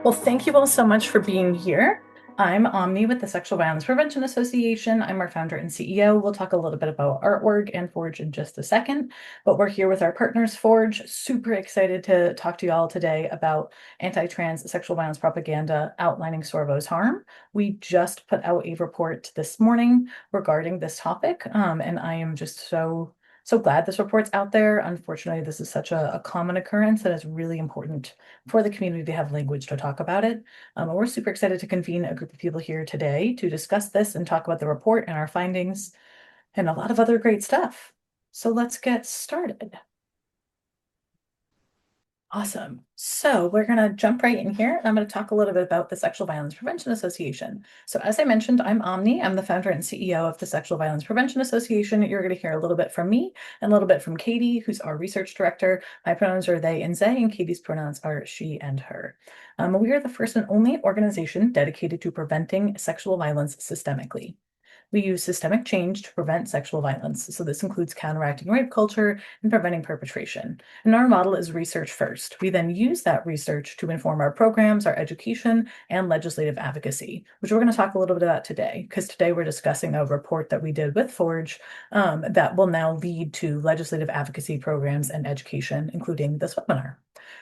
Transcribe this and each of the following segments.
Well, thank you all so much for being here. I'm Omni with the Sexual Violence Prevention Association. I'm our founder and CEO. We'll talk a little bit about our org and Forge in just a second, but we're here with our partners, Forge. Super excited to talk to you all today about anti-trans sexual violence propaganda outlining SORVO's harm. We just put out a report this morning regarding this topic, and I am just so glad this report's out there. Unfortunately, this is such a common occurrence that it's really important for the community to have language to talk about it. And we're super excited to convene a group of people here today to discuss this and talk about the report and our findings and a lot of other great stuff. So let's get started. Awesome. So we're going to jump right in here. I'm going to talk a little bit about the Sexual Violence Prevention Association. So as I mentioned, I'm Omni. I'm the founder and CEO of the Sexual Violence Prevention Association. You're going to hear a little bit from me and a little bit from Katie, who's our research director. My pronouns are they and they, and Katie's pronouns are she and her. We are the first and only organization dedicated to preventing sexual violence systemically. We use systemic change to prevent sexual violence. So this includes counteracting rape culture and preventing perpetration. And our model is research first. We then use that research to inform our programs, our education, and legislative advocacy, which we're going to talk a little bit about today, because today we're discussing a report that we did with Forge that will now lead to legislative advocacy programs and education, including this webinar.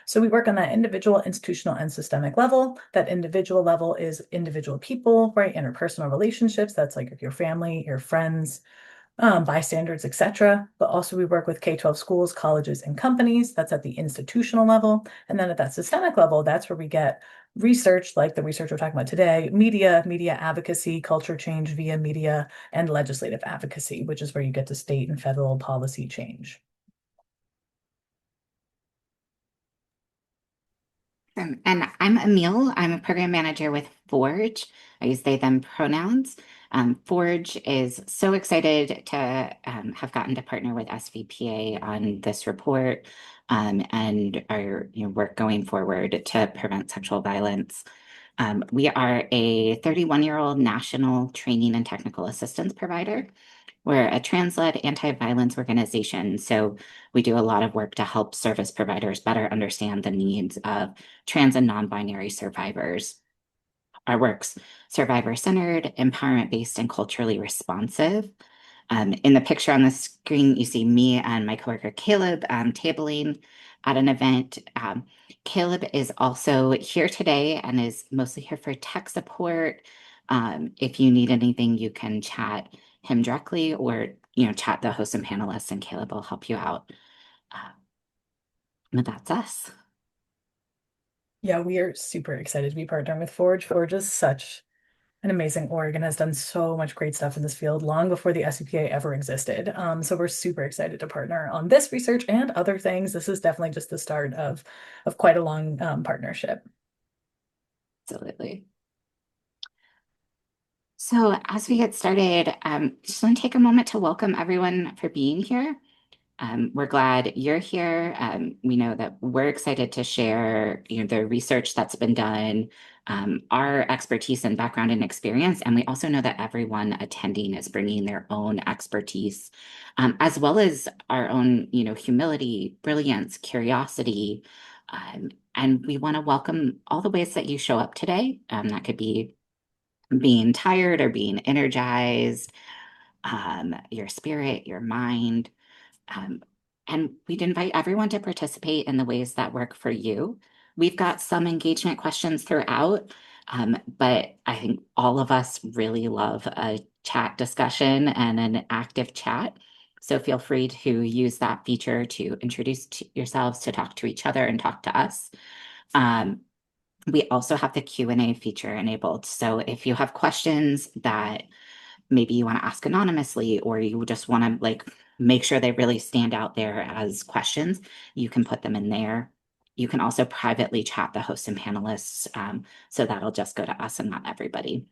So we work on that individual, institutional, and systemic level. That individual level is individual people, right? Interpersonal relationships. That's like your family, your friends, bystanders, etc. But also we work with K-12 schools, colleges, and companies. That's at the institutional level. And then at that systemic level, that's where we get research like the research we're talking about today, media advocacy, culture change via media, and legislative advocacy, which is where you get to state and federal policy change. And I'm Emil. I'm a program manager with Forge. I use they, them pronouns. Forge is so excited to have gotten to partner with SVPA on this report and our work going forward to prevent sexual violence. We are a 31-year-old national training and technical assistance provider. We're a trans-led anti-violence organization, so we do a lot of work to help service providers better understand the needs of trans and non-binary survivors. Our work's survivor-centered, empowerment-based, and culturally responsive. In the picture on the screen, you see me and my coworker Caleb tabling at an event. Caleb is also here today and is mostly here for tech support. If you need anything, you can chat him directly or chat the host and panelists, and Caleb will help you out. But that's us. Yeah, we are super excited to be partnering with Forge. Forge is such an amazing org and has done so much great stuff in this field long before the SVPA ever existed. So we're super excited to partner on this research and other things. This is definitely just the start of quite a long partnership. Absolutely. So as we get started, just want to take a moment to welcome everyone for being here. We're glad you're here. We know that we're excited to share, the research that's been done, our expertise and background and experience, and we also know that everyone attending is bringing their own expertise, as well as our own, humility, brilliance, curiosity, and we want to welcome all the ways that you show up today. That could be being tired or being energized, your spirit, your mind. Um, and we'd invite everyone to participate in the ways that work for you. We've got some engagement questions throughout, but I think all of us really love a chat discussion and an active chat. So feel free to use that feature to introduce yourselves, to talk to each other and talk to us. We also have the Q&A feature enabled. So if you have questions that maybe you want to ask anonymously, or you just want to make sure they really stand out there as questions, you can put them in there. You can also privately chat the hosts and panelists, so that'll just go to us and not everybody.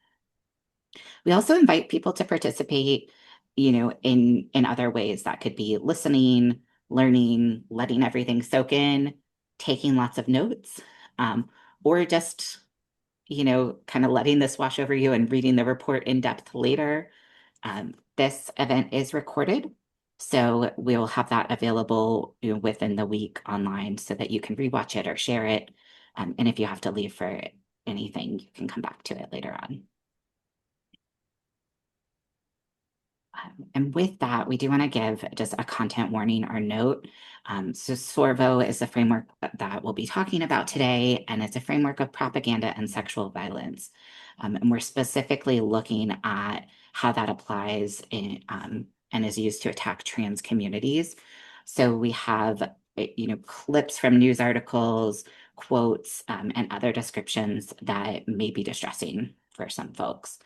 We also invite people to participate, in other ways. That could be listening, learning, letting everything soak in, taking lots of notes, or just kind of letting this wash over you and reading the report in depth later. This event is recorded, so we'll have that available within the week online so that you can rewatch it or share it. And if you have to leave for anything, you can come back to it later on. And with that, we do want to give just a content warning or note. So SORVO is the framework that we'll be talking about today, and it's a framework of propaganda and sexual violence. And we're specifically looking at how that applies and is used to attack trans communities. So we have, clips from news articles, quotes, and other descriptions that may be distressing for some folks.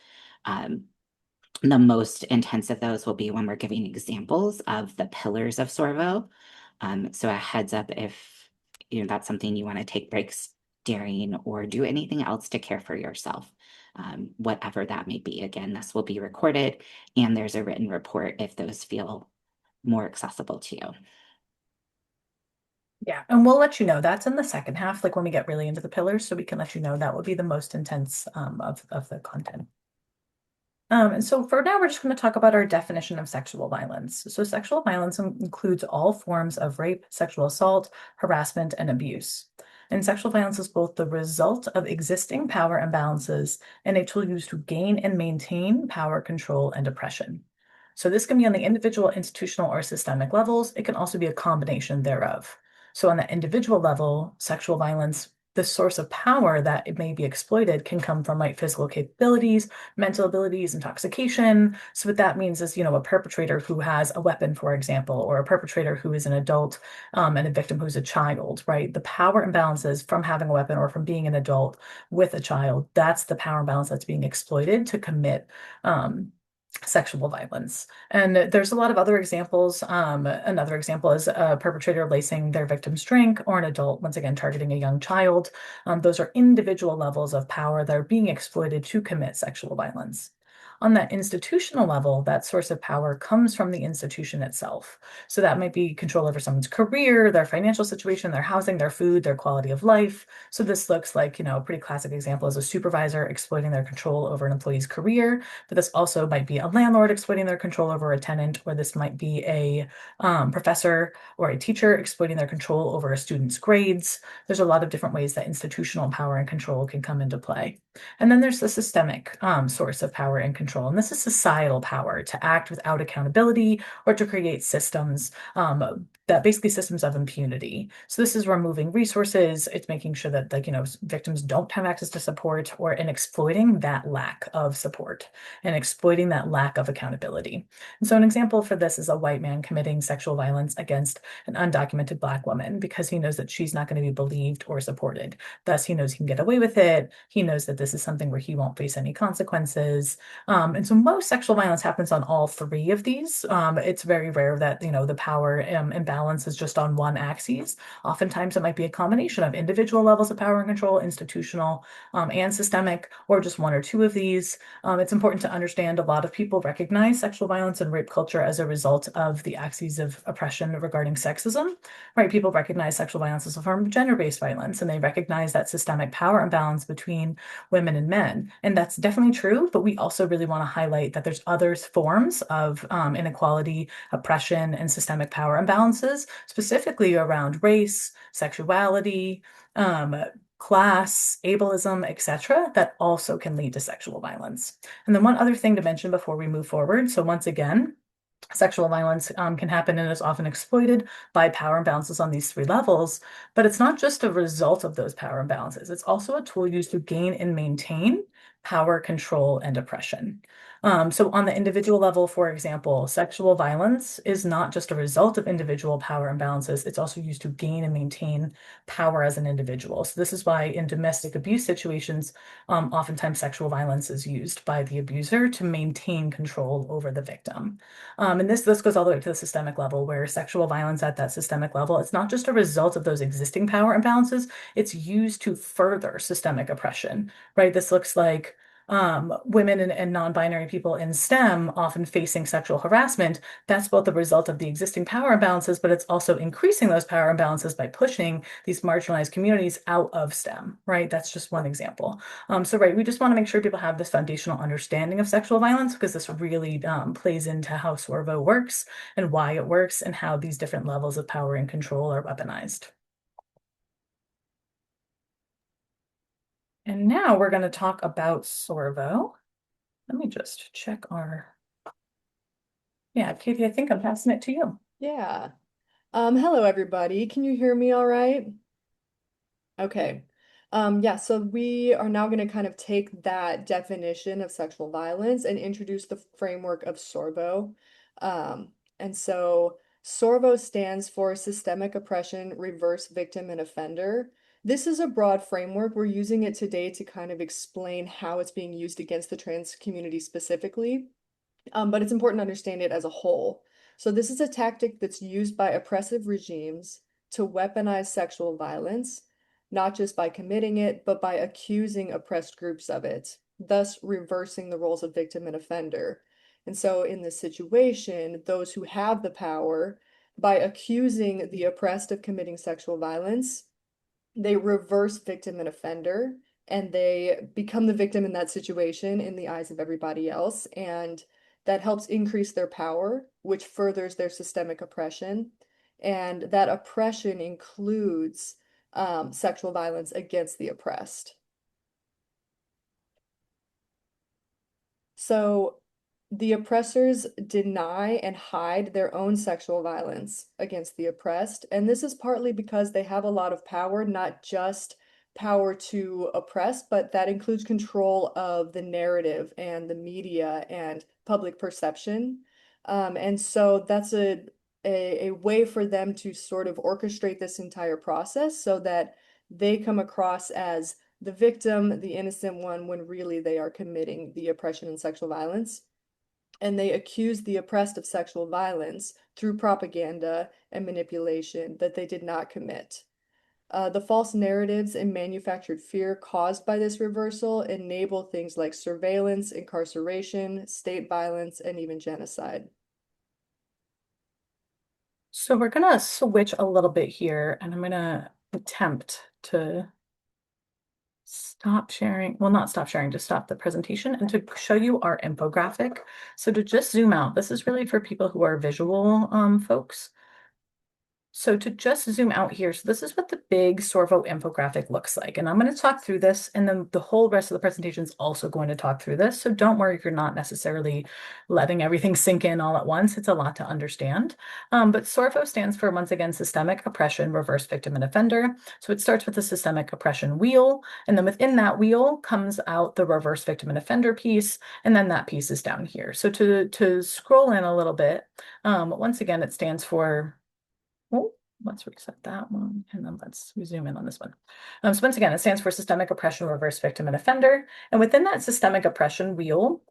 The most intense of those will be when we're giving examples of the pillars of SORVO. So a heads up if that's something you want to take breaks during or do anything else to care for yourself, whatever that may be. Again, this will be recorded and there's a written report if those feel more accessible to you. Yeah, and we'll let you know. That's in the second half, like when we get really into the pillars, so we can let you know that will be the most intense of the content. And so for now, we're just going to talk about our definition of sexual violence. So sexual violence includes all forms of rape, sexual assault, harassment, and abuse. And sexual violence is both the result of existing power imbalances and a tool used to gain and maintain power, control, and oppression. So this can be on the individual, institutional, or systemic levels. It can also be a combination thereof. So on the individual level, sexual violence, the source of power that it may be exploited can come from physical capabilities, mental abilities, intoxication. So what that means is, a perpetrator who has a weapon, for example, or a perpetrator who is an adult and a victim who's a child, right? The power imbalances from having a weapon or from being an adult with a child, that's the power imbalance that's being exploited to commit sexual violence. And there's a lot of other examples. Another example is a perpetrator lacing their victim's drink or an adult, once again, targeting a young child. Those are individual levels of power that are being exploited to commit sexual violence. On that institutional level, that source of power comes from the institution itself. So that might be control over someone's career, their financial situation, their housing, their food, their quality of life. So this looks like, a pretty classic example is a supervisor exploiting their control over an employee's career, but this also might be a landlord exploiting their control over a tenant, or this might be a professor or a teacher exploiting their control over a student's grades. There's a lot of different ways that institutional power and control can come into play. And then there's the systemic source of power and control, and this is societal power to act without accountability or to create systems that basically systems of impunity. So this is removing resources. It's making sure that victims don't have access to support or in exploiting that lack of support and exploiting that lack of accountability. And so an example for this is a white man committing sexual violence against an undocumented Black woman because he knows that she's not going to be believed or supported. Thus, he knows he can get away with it. He knows that this is something where he won't face any consequences. And so most sexual violence happens on all three of these. It's very rare that, the power imbalance is just on one axis. Oftentimes, it might be a combination of individual levels of power and control, institutional and systemic, or just one or two of these. It's important to understand a lot of people recognize sexual violence and rape culture as a result of the axes of oppression regarding sexism, right? People recognize sexual violence as a form of gender-based violence, and they recognize that systemic power imbalance between women and men. And that's definitely true, but we also really want to highlight that there's other forms of inequality, oppression, and systemic power imbalances, specifically around race, sexuality, class, ableism, etc., that also can lead to sexual violence. And then one other thing to mention before we move forward. So once again, sexual violence can happen and is often exploited by power imbalances on these three levels, but it's not just a result of those power imbalances. It's also a tool used to gain and maintain power, control, and oppression. So on the individual level, for example, sexual violence is not just a result of individual power imbalances. It's also used to gain and maintain power as an individual. So this is why in domestic abuse situations, oftentimes sexual violence is used by the abuser to maintain control over the victim. And this goes all the way to the systemic level, where sexual violence at that systemic level, it's not just a result of those existing power imbalances, it's used to further systemic oppression, right? This looks like women and non-binary people in STEM often facing sexual harassment. That's both the result of the existing power imbalances, but it's also increasing those power imbalances by pushing these marginalized communities out of STEM, right? That's just one example. Right, we just want to make sure people have this foundational understanding of sexual violence because this really plays into how SORVO works and why it works and how these different levels of power and control are weaponized. And now we're going to talk about SORVO. Let me just check yeah, Katie, I think I'm passing it to you. Yeah. Hello everybody. Can you hear me all right? Okay. Yeah, so we are now going to kind of take that definition of sexual violence and introduce the framework of SORVO. And so SORVO stands for Systemic Oppression, Reverse Victim and Offender. This is a broad framework. We're using it today to kind of explain how it's being used against the trans community specifically. But it's important to understand it as a whole. So this is a tactic that's used by oppressive regimes to weaponize sexual violence, not just by committing it, but by accusing oppressed groups of it, thus reversing the roles of victim and offender. And so in this situation, those who have the power, by accusing the oppressed of committing sexual violence, they reverse victim and offender, and they become the victim in that situation in the eyes of everybody else. And that helps increase their power, which furthers their systemic oppression. And that oppression includes sexual violence against the oppressed. So the oppressors deny and hide their own sexual violence against the oppressed. And this is partly because they have a lot of power, not just power to oppress, but that includes control of the narrative and the media and public perception. And so that's a way for them to sort of orchestrate this entire process so that they come across as the victim, the innocent one, when really they are committing the oppression and sexual violence. And they accuse the oppressed of sexual violence through propaganda and manipulation that they did not commit. The false narratives and manufactured fear caused by this reversal enable things like surveillance, incarceration, state violence, and even genocide. So we're going to switch a little bit here, and I'm going to attempt to stop sharing, well, not stop sharing, to stop the presentation and to show you our infographic. So to just zoom out, this is really for people who are visual folks. So to just zoom out here, so this is what the big SORVO infographic looks like. And I'm going to talk through this, and then the whole rest of the presentation is also going to talk through this. So don't worry if you're not necessarily letting everything sink in all at once. It's a lot to understand. But SORVO stands for, once again, systemic oppression, reverse victim and offender. So it starts with the systemic oppression wheel, and then within that wheel comes out the reverse victim and offender piece, and then that piece is down here. So to scroll in a little bit, once again, it stands for, oh, let's reset that one, and then let's zoom in on this one. So once again, it stands for systemic oppression, reverse victim, and offender. And within that systemic oppression wheel,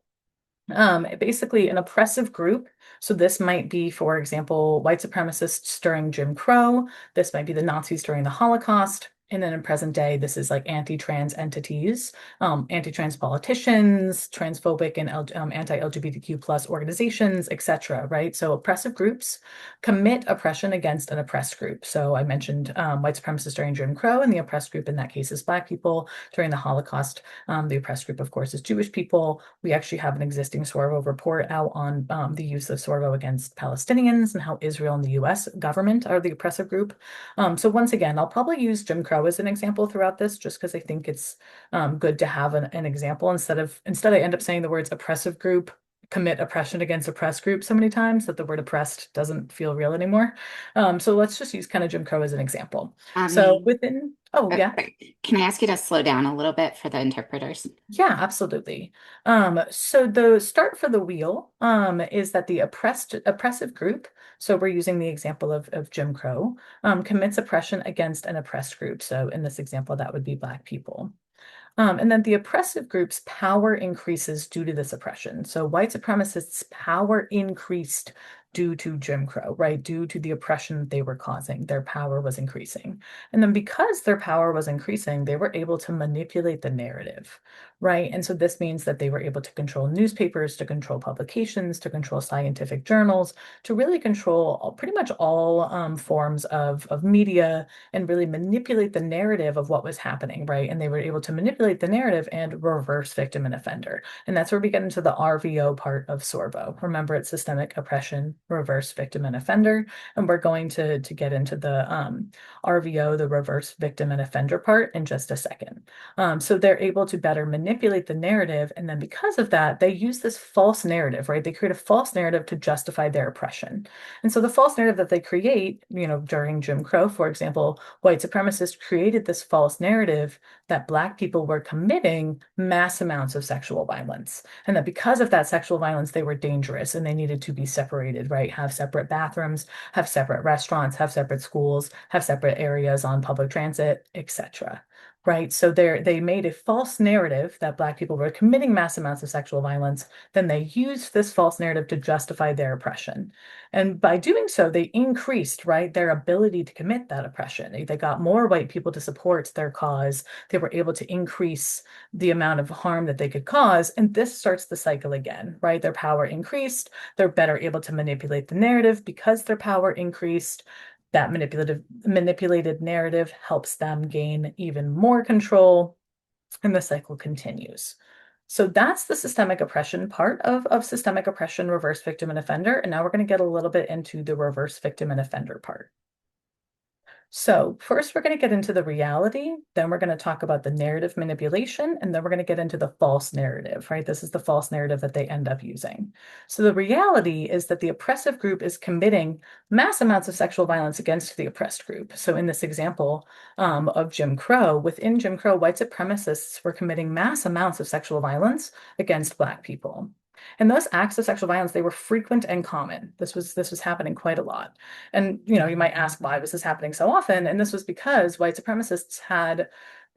basically an oppressive group. So this might be, for example, white supremacists during Jim Crow. This might be the Nazis during the Holocaust. And then in present day, this is like anti-trans entities, anti-trans politicians, transphobic and anti-LGBTQ plus organizations, etc. Right? So oppressive groups commit oppression against an oppressed group. So I mentioned white supremacists during Jim Crow, and the oppressed group in that case is Black people. During the Holocaust, the oppressed group, of course, is Jewish people. We actually have an existing SORVO report out on the use of SORVO against Palestinians and how Israel and the US government are the oppressive group. So once again, I'll probably use Jim Crow as an example throughout this, just because I think it's good to have an example instead I end up saying the words oppressive group, commit oppression against oppressed group so many times that the word oppressed doesn't feel real anymore. So let's just use kind of Jim Crow as an example. So Um, oh yeah. can I ask you to slow down a little bit for the interpreters? Yeah, absolutely. So the start for the wheel is that the oppressive group, so we're using the example of Jim Crow, commits oppression against an oppressed group. So in this example, that would be Black people. And then the oppressive group's power increases due to this oppression. So white supremacists' power increased due to Jim Crow, right? Due to the oppression that they were causing, their power was increasing. And then because their power was increasing, they were able to manipulate the narrative, right? And so this means that they were able to control newspapers, to control publications, to control scientific journals, to really control pretty much all forms of media and really manipulate the narrative of what was happening, right? And they were able to manipulate the narrative and reverse victim and offender. And that's where we get into the RVO part of SORVO. Remember, it's systemic oppression, reverse victim and offender. And we're going to get into the RVO, the reverse victim and offender part in just a second. So they're able to better manipulate the narrative. And then because of that, they use this false narrative, right? They create a false narrative to justify their oppression. And so the false narrative that they create, during Jim Crow, for example, white supremacists created this false narrative that Black people were committing mass amounts of sexual violence. And that because of that sexual violence, they were dangerous and they needed to be separated, right? Have separate bathrooms, have separate restaurants, have separate schools, have separate areas on public transit, etc. Right. So they made a false narrative that Black people were committing mass amounts of sexual violence. Then they used this false narrative to justify their oppression. And by doing so, they increased, right, their ability to commit that oppression. They got more white people to support their cause. They were able to increase the amount of harm that they could cause. And this starts the cycle again, right? Their power increased. They're better able to manipulate the narrative because their power increased. That manipulated narrative helps them gain even more control, and the cycle continues. So that's the systemic oppression part of systemic oppression, reverse victim and offender. And now we're going to get a little bit into the reverse victim and offender part. So first, we're going to get into the reality, then we're going to talk about the narrative manipulation, and then we're going to get into the false narrative, right? This is the false narrative that they end up using. So the reality is that the oppressive group is committing mass amounts of sexual violence against the oppressed group. So in this example of Jim Crow, within Jim Crow, white supremacists were committing mass amounts of sexual violence against Black people. And those acts of sexual violence, they were frequent and common. This was happening quite a lot. And you might ask, why was this happening so often? And this was because white supremacists had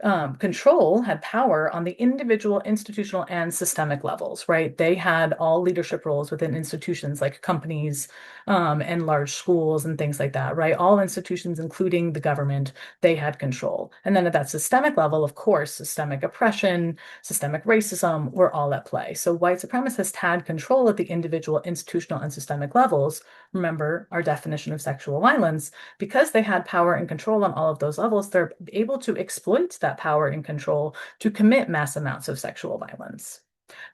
had power on the individual, institutional, and systemic levels, right? They had all leadership roles within institutions like companies and large schools and things like that, right? All institutions, including the government, they had control. And then at that systemic level, of course, systemic oppression, systemic racism were all at play. So white supremacists had control at the individual, institutional, and systemic levels. Remember our definition of sexual violence. Because they had power and control on all of those levels, they're able to exploit that power and control to commit mass amounts of sexual violence.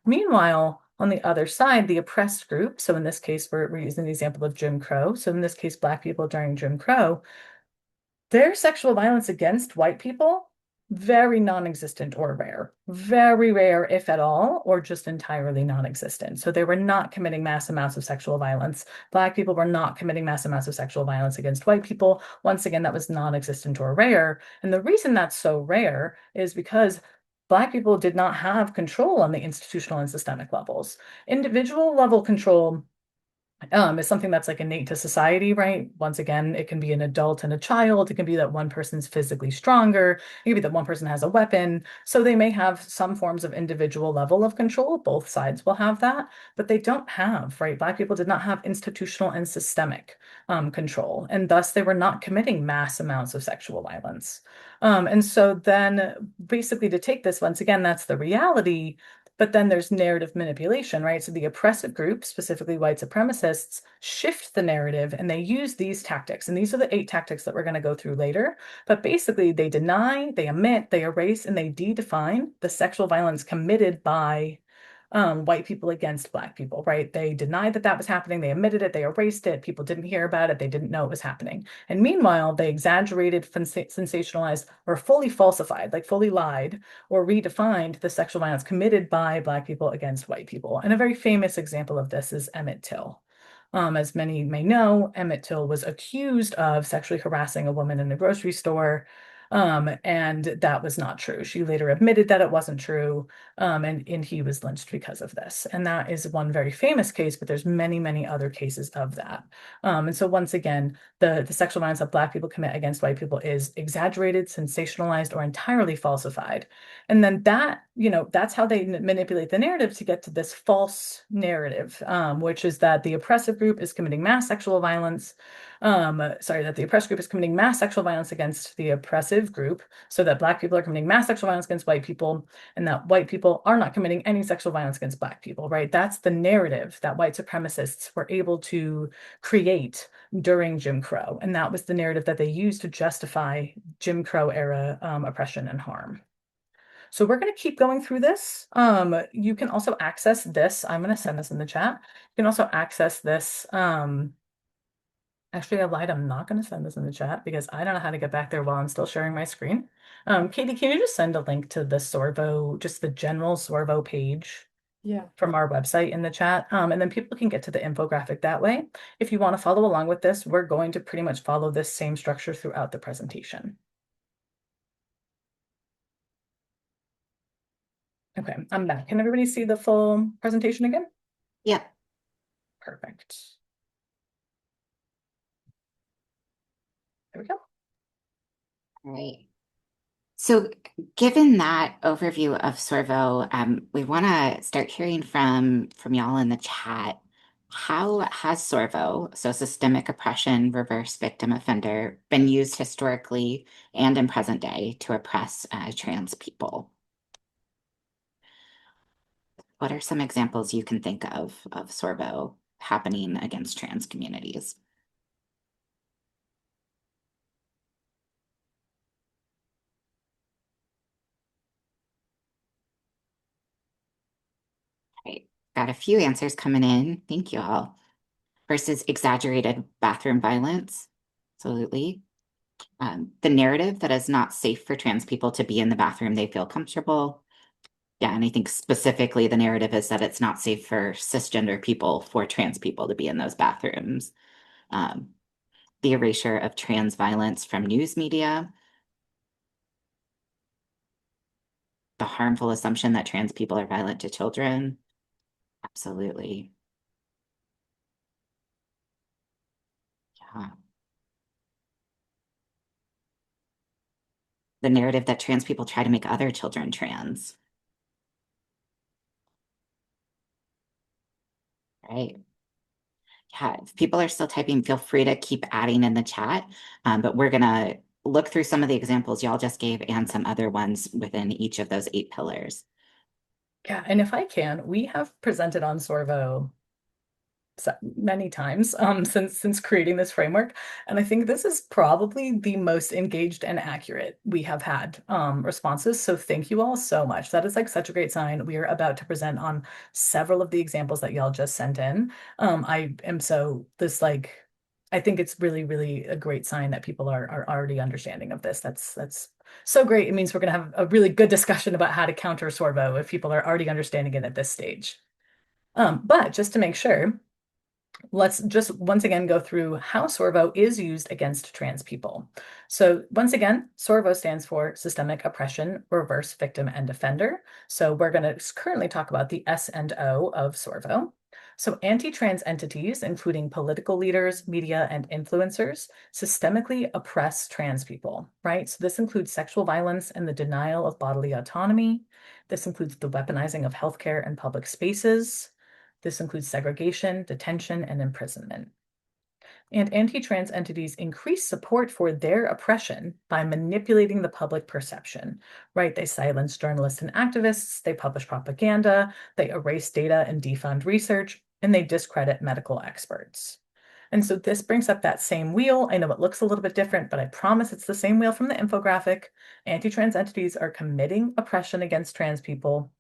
Meanwhile, on the other side, the oppressed group, so in this case, we're using the example of Jim Crow. So in this case, Black people during Jim Crow, their sexual violence against white people, very non-existent or rare. Very rare, if at all, or just entirely non-existent. So they were not committing mass amounts of sexual violence. Black people were not committing mass amounts of sexual violence against white people. Once again, that was non-existent or rare. And the reason that's so rare is because Black people did not have control on the institutional and systemic levels. Individual level control is something that's like innate to society, right? Once again, it can be an adult and a child. It can be that one person's physically stronger. It can be that one person has a weapon. So they may have some forms of individual level of control. Both sides will have that, but they don't have, right? Black people did not have institutional and systemic control, and thus they were not committing mass amounts of sexual violence. And so then basically to take this, once again, that's the reality. But then there's narrative manipulation, right? So the oppressive group, specifically white supremacists, shift the narrative and they use these tactics. And these are the 8 tactics that we're going to go through later. But basically, they deny, they omit, they erase, and they de-define the sexual violence committed by white people against Black people, right? They denied that that was happening. They omitted it. They erased it. People didn't hear about it. They didn't know it was happening. And meanwhile, they exaggerated, sensationalized, or fully falsified, like fully lied or redefined the sexual violence committed by Black people against white people. And a very famous example of this is Emmett Till. As many may know, Emmett Till was accused of sexually harassing a woman in a grocery store. And that was not true. She later admitted that it wasn't true, and he was lynched because of this. And that is one very famous case, but there's many, many other cases of that. And so once again, the sexual violence that Black people commit against white people is exaggerated, sensationalized, or entirely falsified. And then that's how they manipulate the narrative to get to this false narrative, which is that the oppressive group is committing mass sexual violence. That the oppressed group is committing mass sexual violence against the oppressive group, so that Black people are committing mass sexual violence against white people, and that white people are not committing any sexual violence against Black people, right? That's the narrative that white supremacists were able to create during Jim Crow. And that was the narrative that they used to justify Jim Crow era oppression and harm. So we're going to keep going through this. You can also access this. I'm going to send this in the chat. You can also access this. Actually, I lied. I'm not going to send this in the chat because I don't know how to get back there while I'm still sharing my screen. Katie, can you just send a link to the SORVO, just the general SORVO page Yeah. from our website in the chat? And then people can get to the infographic that way. If you want to follow along with this, we're going to pretty much follow this same structure throughout the presentation. Okay, I'm back. Can everybody see the full presentation again? Yep. Perfect. There we go. All right. So, given that overview of Sorvo, we want to start hearing from y'all in the chat. How has Sorvo, so systemic oppression, reverse victim offender, been used historically and in present day to oppress trans people? What are some examples you can think of Sorvo happening against trans communities? Right. Got a few answers coming in. Thank you all. Versus exaggerated bathroom violence. Absolutely. The narrative that is not safe for trans people to be in the bathroom they feel comfortable. Yeah, and I think specifically the narrative is that it's not safe for cisgender people, for trans people to be in those bathrooms. Um, the erasure of trans violence from news media. The harmful assumption that trans people are violent to children. Absolutely. Yeah. The narrative that trans people try to make other children trans. Right. Yeah, if people are still typing, feel free to keep adding in the chat. But we're gonna look through some of the examples y'all just gave and some other ones within each of those 8 pillars. Yeah, and if I can, we have presented on Sorvo many times since creating this framework, and I think this is probably the most engaged and accurate we have had responses. So thank you all so much. That is like such a great sign. We are about to present on several of the examples that y'all just sent in. I am so this like I think it's really a great sign that people are already understanding of this. That's so great. It means we're gonna have a really good discussion about how to counter Sorvo if people are already understanding it at this stage. But just to make sure, let's just once again go through how SORVO is used against trans people. So once again, SORVO stands for Systemic Oppression, Reverse Victim and Offender. So we're going to currently talk about the S and O of SORVO. So anti-trans entities, including political leaders, media, and influencers, systemically oppress trans people, right? So this includes sexual violence and the denial of bodily autonomy. This includes the weaponizing of healthcare and public spaces. This includes segregation, detention, and imprisonment. And anti-trans entities increase support for their oppression by manipulating the public perception, right? They silence journalists and activists, they publish propaganda, they erase data and defund research, and they discredit medical experts. And so this brings up that same wheel. I know it looks a little bit different, but I promise it's the same wheel from the infographic. Anti-trans entities are committing oppression against trans people.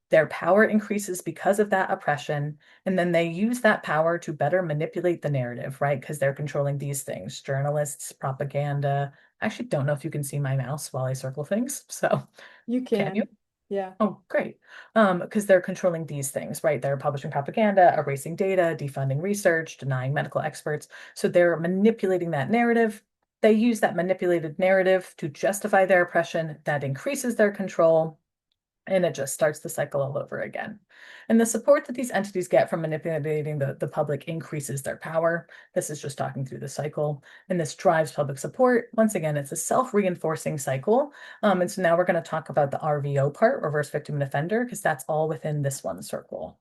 Their power increases because of that oppression, and then they use that power to better manipulate the narrative, right? Because they're controlling these things, journalists, propaganda. I actually don't know if you can see my mouse while I circle things. So You can you? can. Yeah. Oh, great. Because they're controlling these things, right? They're publishing propaganda, erasing data, defunding research, denying medical experts. So they're manipulating that narrative. They use that manipulated narrative to justify their oppression. That increases their control. And it just starts the cycle all over again. And the support that these entities get from manipulating the public increases their power. This is just talking through the cycle. And this drives public support. Once again, it's a self-reinforcing cycle. And so now we're going to talk about the RVO part, reverse victim and offender, because that's all within this one circle.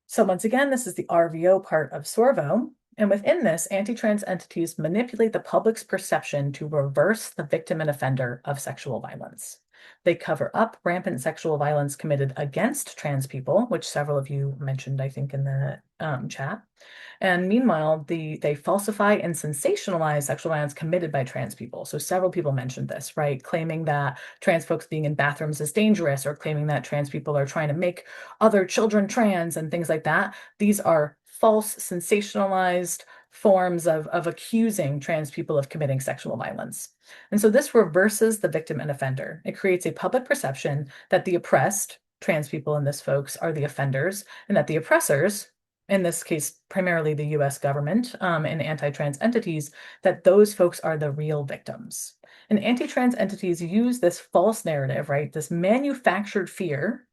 So once again, this is the RVO part of SORVO. And within this, anti-trans entities manipulate the public's perception to reverse the victim and offender of sexual violence. They cover up rampant sexual violence committed against trans people, which several of you mentioned, I think, in the chat. And meanwhile, they falsify and sensationalize sexual violence committed by trans people. So several people mentioned this, right? Claiming that trans folks being in bathrooms is dangerous, or claiming that trans people are trying to make other children trans and things like that. These are false, sensationalized forms of accusing trans people of committing sexual violence. And so this reverses the victim and offender. It creates a public perception that the oppressed, trans people and this folks, are the offenders, and that the oppressors, in this case, primarily the US government and anti-trans entities, that those folks are the real victims. And anti-trans entities use this false narrative, right? This manufactured fear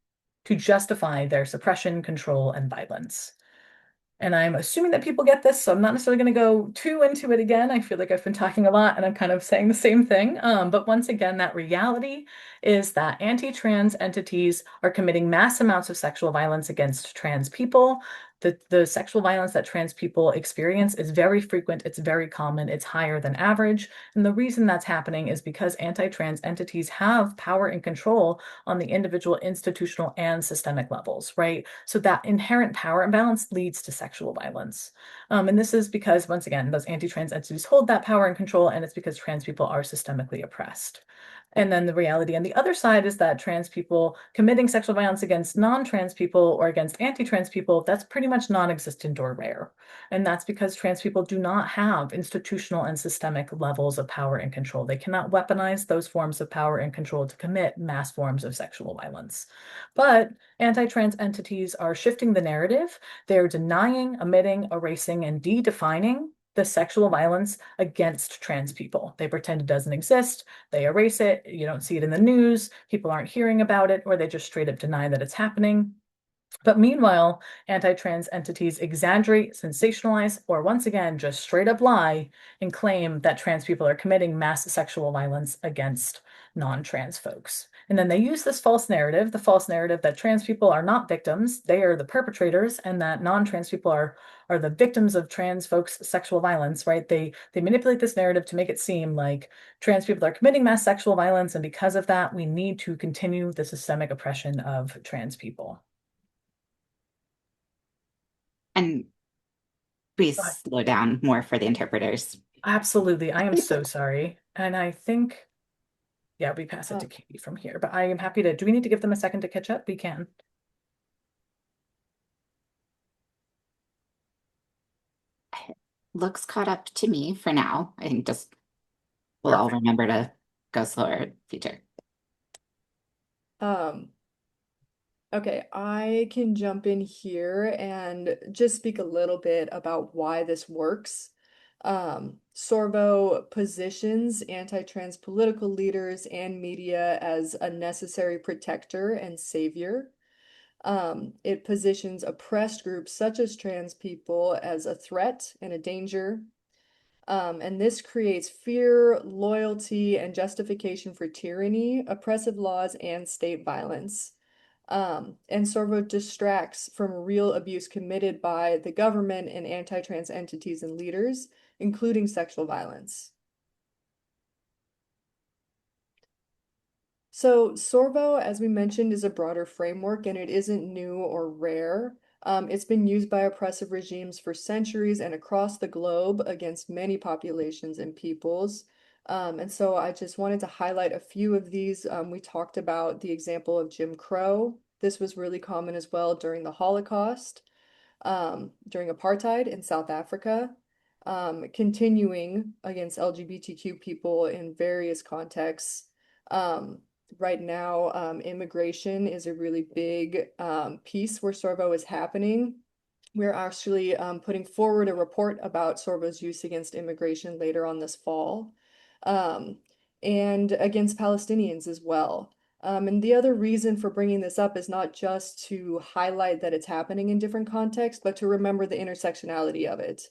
to justify their suppression, control, and violence. And I'm assuming that people get this, so I'm not necessarily going to go too into it again. I feel like I've been talking a lot and I'm kind of saying the same thing. But once again, that reality is that anti-trans entities are committing mass amounts of sexual violence against trans people. The sexual violence that trans people experience is very frequent, it's very common, it's higher than average. And the reason that's happening is because anti-trans entities have power and control on the individual, institutional, and systemic levels, right? So that inherent power imbalance leads to sexual violence. And this is because, once again, those anti-trans entities hold that power and control, and it's because trans people are systemically oppressed. And then the reality on the other side is that trans people committing sexual violence against non-trans people or against anti-trans people, that's pretty much non-existent or rare. And that's because trans people do not have institutional and systemic levels of power and control. They cannot weaponize those forms of power and control to commit mass forms of sexual violence. But anti-trans entities are shifting the narrative. They're denying, omitting, erasing, and de-defining the sexual violence against trans people. They pretend it doesn't exist. They erase it. You don't see it in the news. People aren't hearing about it, or they just straight up deny that it's happening. But meanwhile, anti-trans entities exaggerate, sensationalize, or once again, just straight up lie and claim that trans people are committing mass sexual violence against non-trans folks. And then they use this false narrative, the false narrative that trans people are not victims, they are the perpetrators, and that non-trans people are the victims of trans folks' sexual violence, right? They manipulate this narrative to make it seem like trans people are committing mass sexual violence, and because of that, we need to continue the systemic oppression of trans people. And please slow down more for the interpreters. Absolutely. I am so sorry. And I think, yeah, we pass it to Katie from here, but I am happy to, do we need to give them a second to catch up? We can. Looks caught up to me for now. I think just we'll all Perfect. remember to go slower in the future. Um, okay, I can jump in here and just speak a little bit about why this works. SORVO positions anti-trans political leaders and media as a necessary protector and savior. It positions oppressed groups such as trans people as a threat and a danger. And this creates fear, loyalty, and justification for tyranny, oppressive laws, and state violence. And SORVO distracts from real abuse committed by the government and anti-trans entities and leaders, including sexual violence. So SORVO, as we mentioned, is a broader framework and it isn't new or rare. It's been used by oppressive regimes for centuries and across the globe against many populations and peoples. And so I just wanted to highlight a few of these. We talked about the example of Jim Crow. This was really common as well during the Holocaust, during apartheid in South Africa, continuing against LGBTQ people in various contexts. Right now, immigration is a really big piece where SORVO is happening. We're actually putting forward a report about SORVO's use against immigration later on this fall, um, and against Palestinians as well. And the other reason for bringing this up is not just to highlight that it's happening in different contexts, but to remember the intersectionality of it,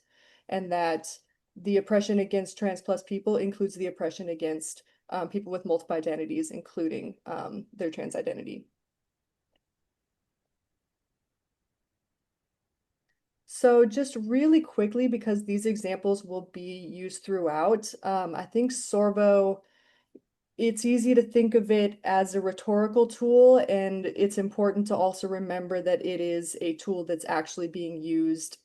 and that the oppression against trans plus people includes the oppression against people with multiple identities, including their trans identity. So just really quickly, because these examples will be used throughout, I think SORVO it's easy to think of it as a rhetorical tool, and it's important to also remember that it is a tool that's actually being used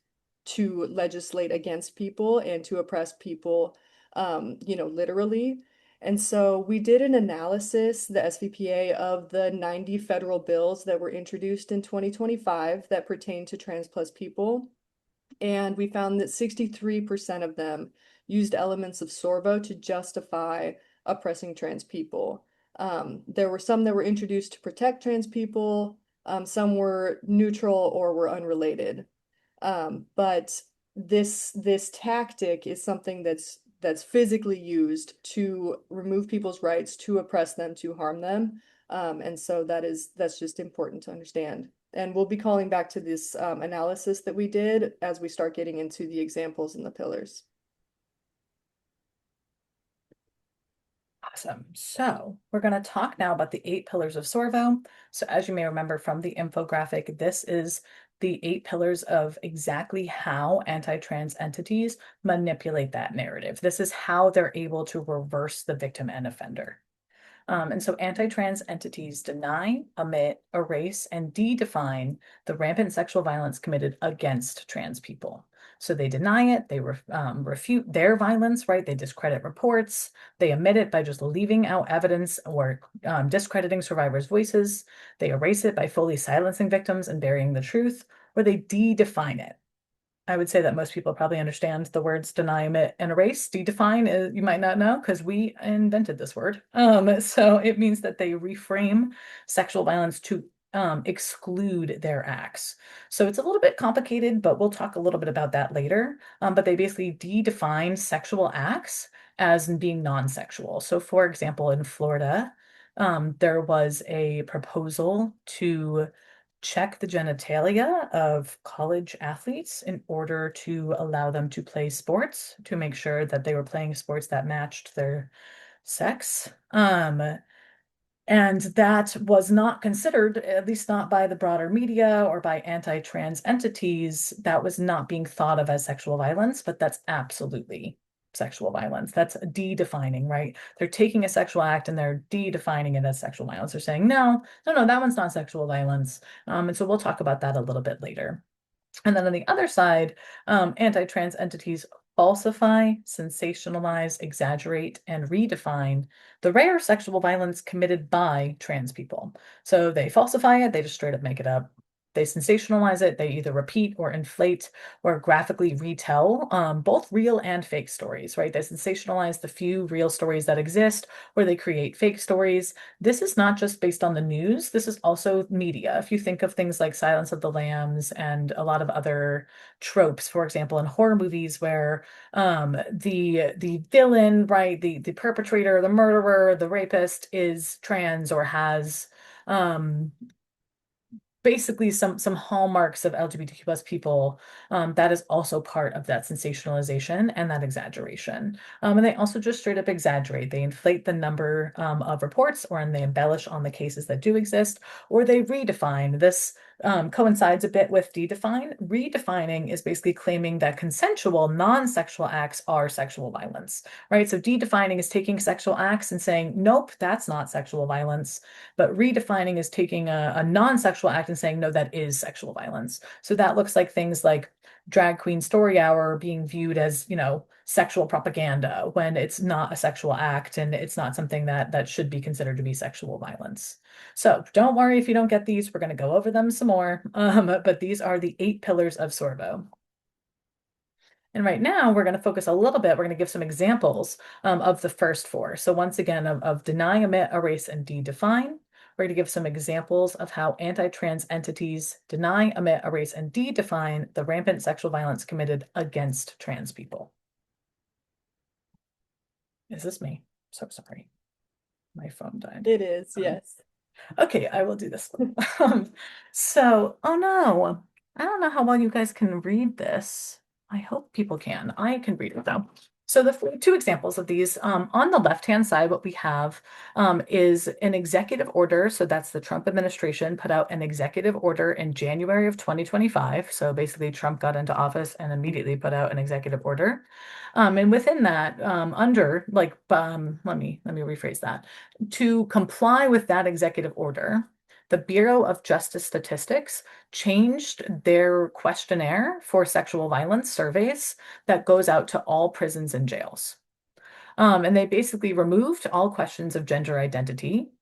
to legislate against people and to oppress people, literally. And so we did an analysis, the SVPA, of the 90 federal bills that were introduced in 2025 that pertain to trans plus people. And we found that 63% of them used elements of SORVO to justify oppressing trans people. There were some that were introduced to protect trans people, some were neutral or were unrelated. But this tactic is something that's physically used to remove people's rights, to oppress them, to harm them. And so that's just important to understand. And we'll be calling back to this analysis that we did as we start getting into the examples and the pillars. Awesome. So we're going to talk now about the 8 pillars of SORVO. So as you may remember from the infographic, this is the 8 pillars of exactly how anti-trans entities manipulate that narrative. This is how they're able to reverse the victim and offender. And so anti-trans entities deny, omit, erase, and de-define the rampant sexual violence committed against trans people. So they deny it, they refute their violence, right? They discredit reports, they omit it by just leaving out evidence or discrediting survivors' voices. They erase it by fully silencing victims and burying the truth, or they de-define it. I would say that most people probably understand the words deny, omit, and erase. Dedefine, you might not know because we invented this word. So it means that they reframe sexual violence to exclude their acts. So it's a little bit complicated, but we'll talk a little bit about that later. But they basically de-define sexual acts as being non-sexual. So for example, in Florida, there was a proposal to check the genitalia of college athletes in order to allow them to play sports, to make sure that they were playing sports that matched their sex. And that was not considered, at least not by the broader media or by anti-trans entities. That was not being thought of as sexual violence, but that's absolutely sexual violence. That's de-defining, right? They're taking a sexual act and they're de-defining it as sexual violence. They're saying, no, no, no, that one's not sexual violence. And so we'll talk about that a little bit later. And then on the other side, anti-trans entities falsify, sensationalize, exaggerate, and redefine the rare sexual violence committed by trans people. So they falsify it, they just straight up make it up. They sensationalize it, they either repeat or inflate or graphically retell both real and fake stories, right? They sensationalize the few real stories that exist, or they create fake stories. This is not just based on the news, this is also media. If you think of things like Silence of the Lambs and a lot of other tropes, for example, in horror movies where the villain, right, the perpetrator, the murderer, the rapist is trans or has basically some hallmarks of LGBTQ plus people, that is also part of that sensationalization and that exaggeration. And they also just straight up exaggerate. They inflate the number of reports, or and they embellish on the cases that do exist, or they redefine. This coincides a bit with de-define. Redefining is basically claiming that consensual, non-sexual acts are sexual violence, right? So de-defining is taking sexual acts and saying, nope, that's not sexual violence. But redefining is taking a non-sexual act and saying, no, that is sexual violence. So that looks like things like drag queen story hour being viewed as, sexual propaganda when it's not a sexual act and it's not something that should be considered to be sexual violence. So don't worry if you don't get these. We're going to go over them some more. But these are the 8 pillars of SORVO. And right now, we're going to focus a little bit, we're going to give some examples of the first 4. So once again, of deny, omit, erase, and de-define. We're going to give some examples of how anti-trans entities deny, omit, erase, and de-define the rampant sexual violence committed against trans people. Is this me? So sorry. My phone died. It is, yes. Okay, I will do this one. Oh no, I don't know how well you guys can read this. I hope people can. I can read it though. So the two examples of these, on the left-hand side, what we have is an executive order. So that's the Trump administration put out an executive order in January of 2025. So basically, Trump got into office and immediately put out an executive order. And within that, under like, let me rephrase that. To comply with that executive order, the Bureau of Justice Statistics changed their questionnaire for sexual violence surveys that goes out to all prisons and jails. And they basically removed all questions of gender identity.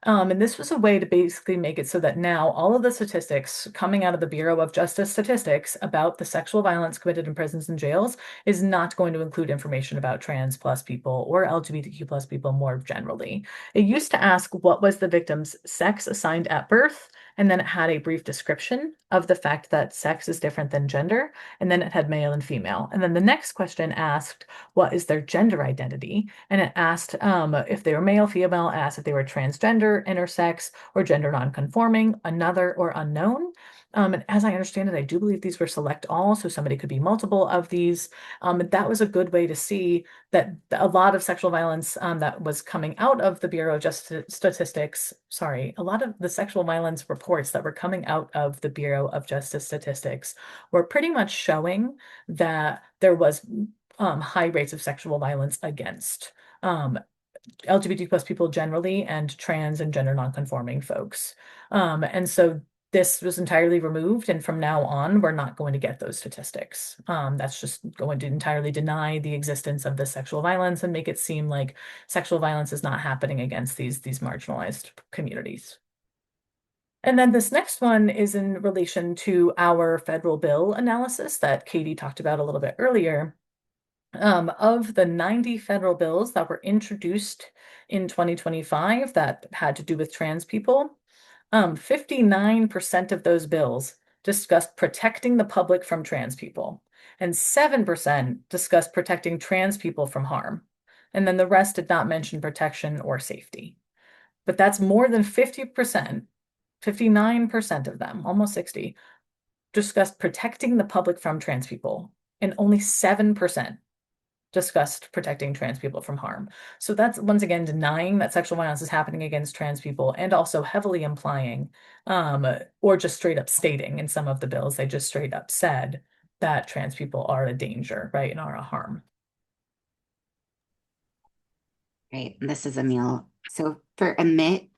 And this was a way to basically make it so that now all of the statistics coming out of the Bureau of Justice Statistics about the sexual violence committed in prisons and jails is not going to include information about trans plus people or LGBTQ plus people more generally. It used to ask what was the victim's sex assigned at birth, and then it had a brief description of the fact that sex is different than gender, and then it had male and female. And then the next question asked, what is their gender identity? And it asked if they were male, female, asked if they were transgender, intersex, or gender nonconforming, another, or unknown. And as I understand it, I do believe these were select all, so somebody could be multiple of these. That was a good way to see that a lot of sexual violence that was coming out of the Bureau of Justice Statistics, sorry, a lot of the sexual violence reports that were coming out of the Bureau of Justice Statistics were pretty much showing that there was high rates of sexual violence against LGBT plus people generally and trans and gender nonconforming folks. And so this was entirely removed, and from now on, we're not going to get those statistics. That's just going to entirely deny the existence of this sexual violence and make it seem like sexual violence is not happening against these marginalized communities. And then this next one is in relation to our federal bill analysis that Katie talked about a little bit earlier. Of the 90 federal bills that were introduced in 2025 that had to do with trans people, 59% of those bills discussed protecting the public from trans people, and 7% discussed protecting trans people from harm. And then the rest did not mention protection or safety. But that's more than 50%, 59% of them, almost 60, discussed protecting the public from trans people, and only 7% discussed protecting trans people from harm. So that's once again denying that sexual violence is happening against trans people and also heavily implying, or just straight up stating in some of the bills, they just straight up said that trans people are a danger, right, and are a harm. Right, and this is Emil. So for omit,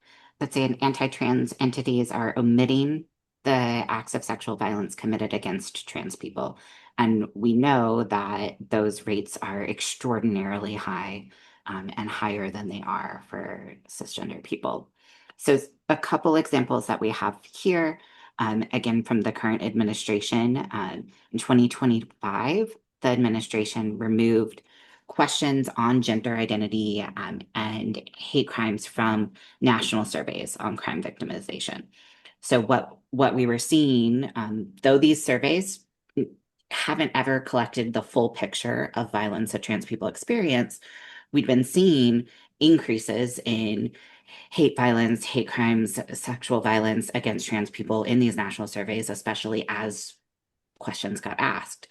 let's say anti-trans entities are omitting the acts of sexual violence committed against trans people. And we know that those rates are extraordinarily high, and higher than they are for cisgender people. So a couple examples that we have here, again, from the current administration, in 2025, the administration removed questions on gender identity and hate crimes from national surveys on crime victimization. So what we were seeing, though these surveys haven't ever collected the full picture of violence that trans people experience, we'd been seeing increases in hate violence, hate crimes, sexual violence against trans people in these national surveys, especially as questions got asked.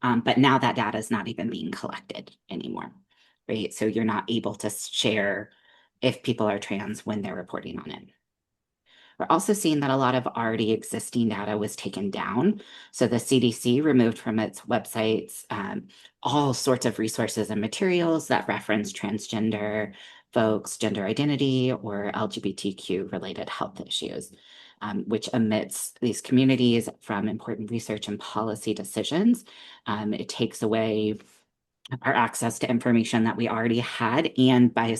But now that data is not even being collected anymore, right? So you're not able to share if people are trans when they're reporting on it. We're also seeing that a lot of already existing data was taken down. So the CDC removed from its websites all sorts of resources and materials that reference transgender folks, gender identity, or LGBTQ related health issues, which omits these communities from important research and policy decisions. It takes away our access to information that we already had, and by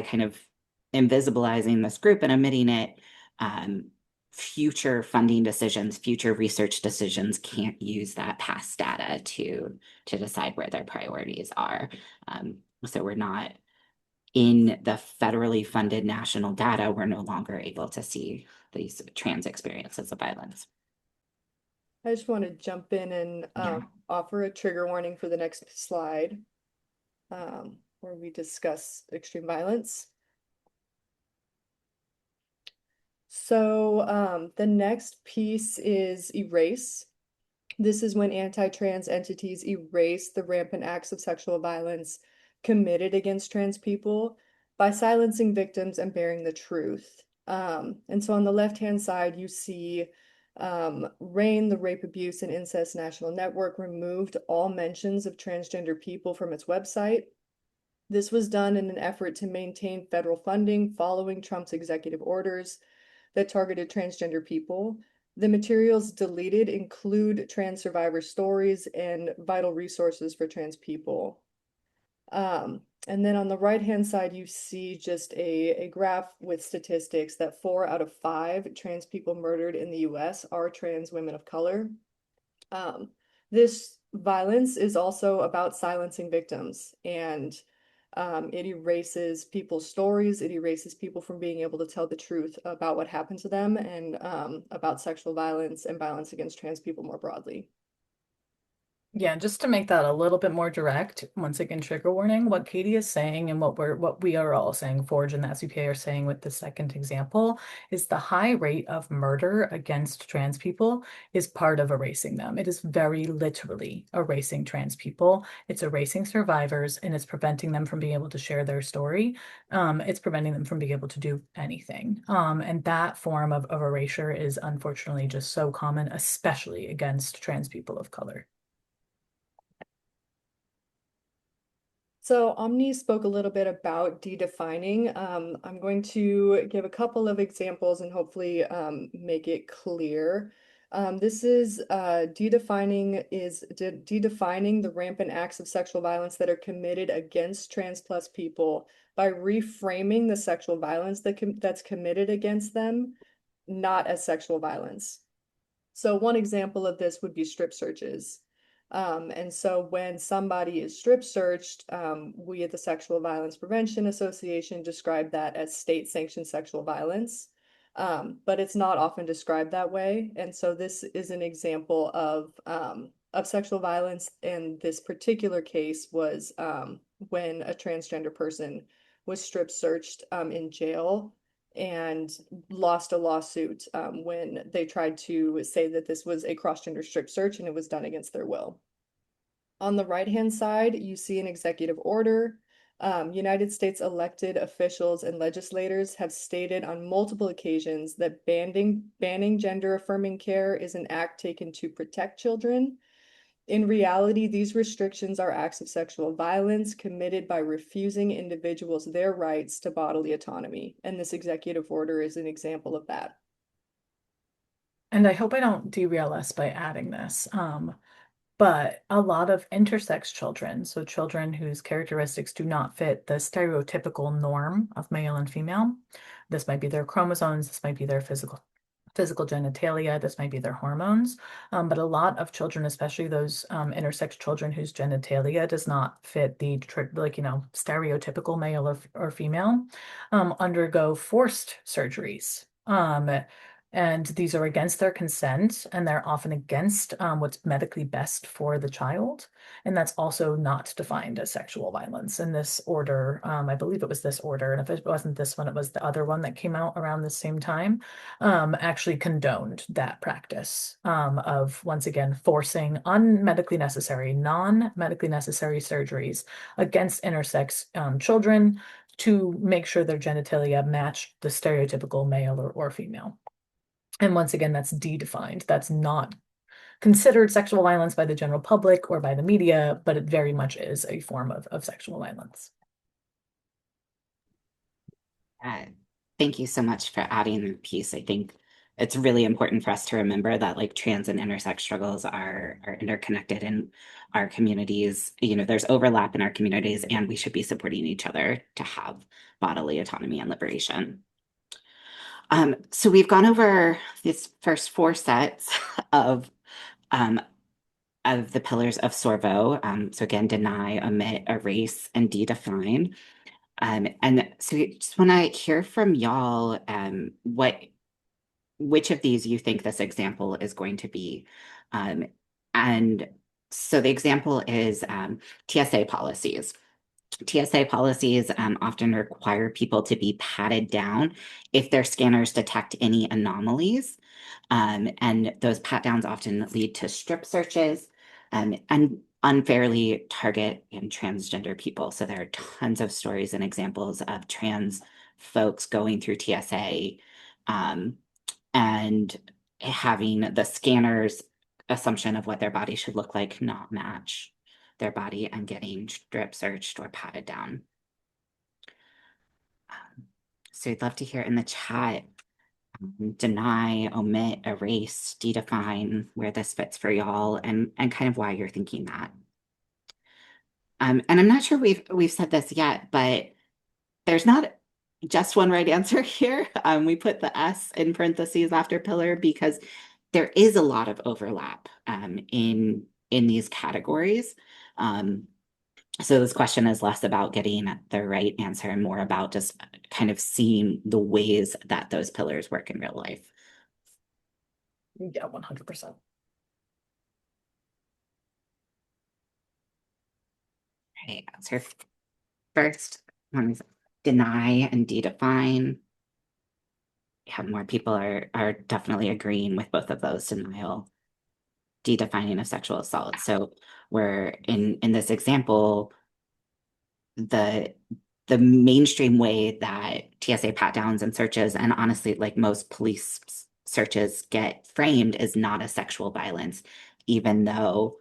kind of invisibilizing this group and omitting it, future funding decisions, future research decisions can't use that past data to decide where their priorities are. So we're not in the federally funded national data, we're no longer able to see these trans experiences of violence. I just want to jump in and Yeah. offer a trigger warning for the next slide, where we discuss extreme violence. So the next piece is erase. This is when anti-trans entities erase the rampant acts of sexual violence committed against trans people by silencing victims and bearing the truth. And so on the left-hand side, you see RAIN, the Rape, Abuse, and Incest National Network, removed all mentions of transgender people from its website. This was done in an effort to maintain federal funding following Trump's executive orders that targeted transgender people. The materials deleted include trans survivor stories and vital resources for trans people. And then on the right-hand side, you see just a graph with statistics that 4 out of 5 trans people murdered in the US are trans women of color. This violence is also about silencing victims, and it erases people's stories. It erases people from being able to tell the truth about what happened to them and about sexual violence and violence against trans people more broadly. Yeah, just to make that a little bit more direct, once again, trigger warning, what Katie is saying and what we are all saying, Forge and the SVPA are saying with the second example, is the high rate of murder against trans people is part of erasing them. It is very literally erasing trans people. It's erasing survivors and it's preventing them from being able to share their story. It's preventing them from being able to do anything. And that form of erasure is unfortunately just so common, especially against trans people of color. So Omni spoke a little bit about dedefining. I'm going to give a couple of examples and hopefully make it clear. This is dedefining the rampant acts of sexual violence that are committed against trans plus people by reframing the sexual violence that's committed against them, not as sexual violence. So one example of this would be strip searches. And so when somebody is strip searched, we at the Sexual Violence Prevention Association describe that as state-sanctioned sexual violence. But it's not often described that way. And so this is an example of sexual violence. And this particular case was when a transgender person was strip searched in jail and lost a lawsuit when they tried to say that this was a cross-gender strip search and it was done against their will. On the right-hand side, you see an executive order. United States elected officials and legislators have stated on multiple occasions that banning gender-affirming care is an act taken to protect children. In reality, these restrictions are acts of sexual violence committed by refusing individuals their rights to bodily autonomy, and this executive order is an example of that. And I hope I don't derail us by adding this. But a lot of intersex children, so children whose characteristics do not fit the stereotypical norm of male and female, this might be their chromosomes, this might be their physical genitalia, this might be their hormones. But a lot of children, especially those intersex children whose genitalia does not fit the stereotypical male or female, undergo forced surgeries. And these are against their consent, and they're often against what's medically best for the child. And that's also not defined as sexual violence. In this order, I believe it was this order, and if it wasn't this one, it was the other one that came out around the same time, actually condoned that practice of, once again, forcing unmedically necessary, non-medically necessary surgeries against intersex children to make sure their genitalia match the stereotypical male or female. And once again, that's defined. That's not considered sexual violence by the general public or by the media, but it very much is a form of sexual violence. Uh, Thank you so much for adding that piece. I think it's really important for us to remember that like trans and intersex struggles are interconnected in our communities. You know, there's overlap in our communities, and we should be supporting each other to have bodily autonomy and liberation. So we've gone over these first 4 sets um, of the pillars of SORVO. So again, deny, omit, erase, and dedefine. And so we just want to hear from y'all which of these you think this example is going to be. And so the example is TSA policies. TSA policies often require people to be patted down if their scanners detect any anomalies. And those pat downs often lead to strip searches and unfairly target transgender people. So there are tons of stories and examples of trans folks going through TSA and having the scanner's assumption of what their body should look like not match their body and getting strip searched or patted down. So I'd love to hear in the chat, deny, omit, erase, dedefine where this fits for y'all and kind of why you're thinking that. And I'm not sure we've said this yet, but there's not just one right answer here. We put the S in parentheses after pillar because there is a lot of overlap in these categories. So this question is less about getting the right answer and more about just kind of seeing the ways that those pillars work in real life. Yeah, 100%. Right, answer first one is deny and dedefine. Yeah, more people are definitely agreeing with both of those, denial, dedefining of sexual assault. So we're in this example, the the mainstream way that TSA pat downs and searches, and honestly, like most police searches get framed is not a sexual violence, even though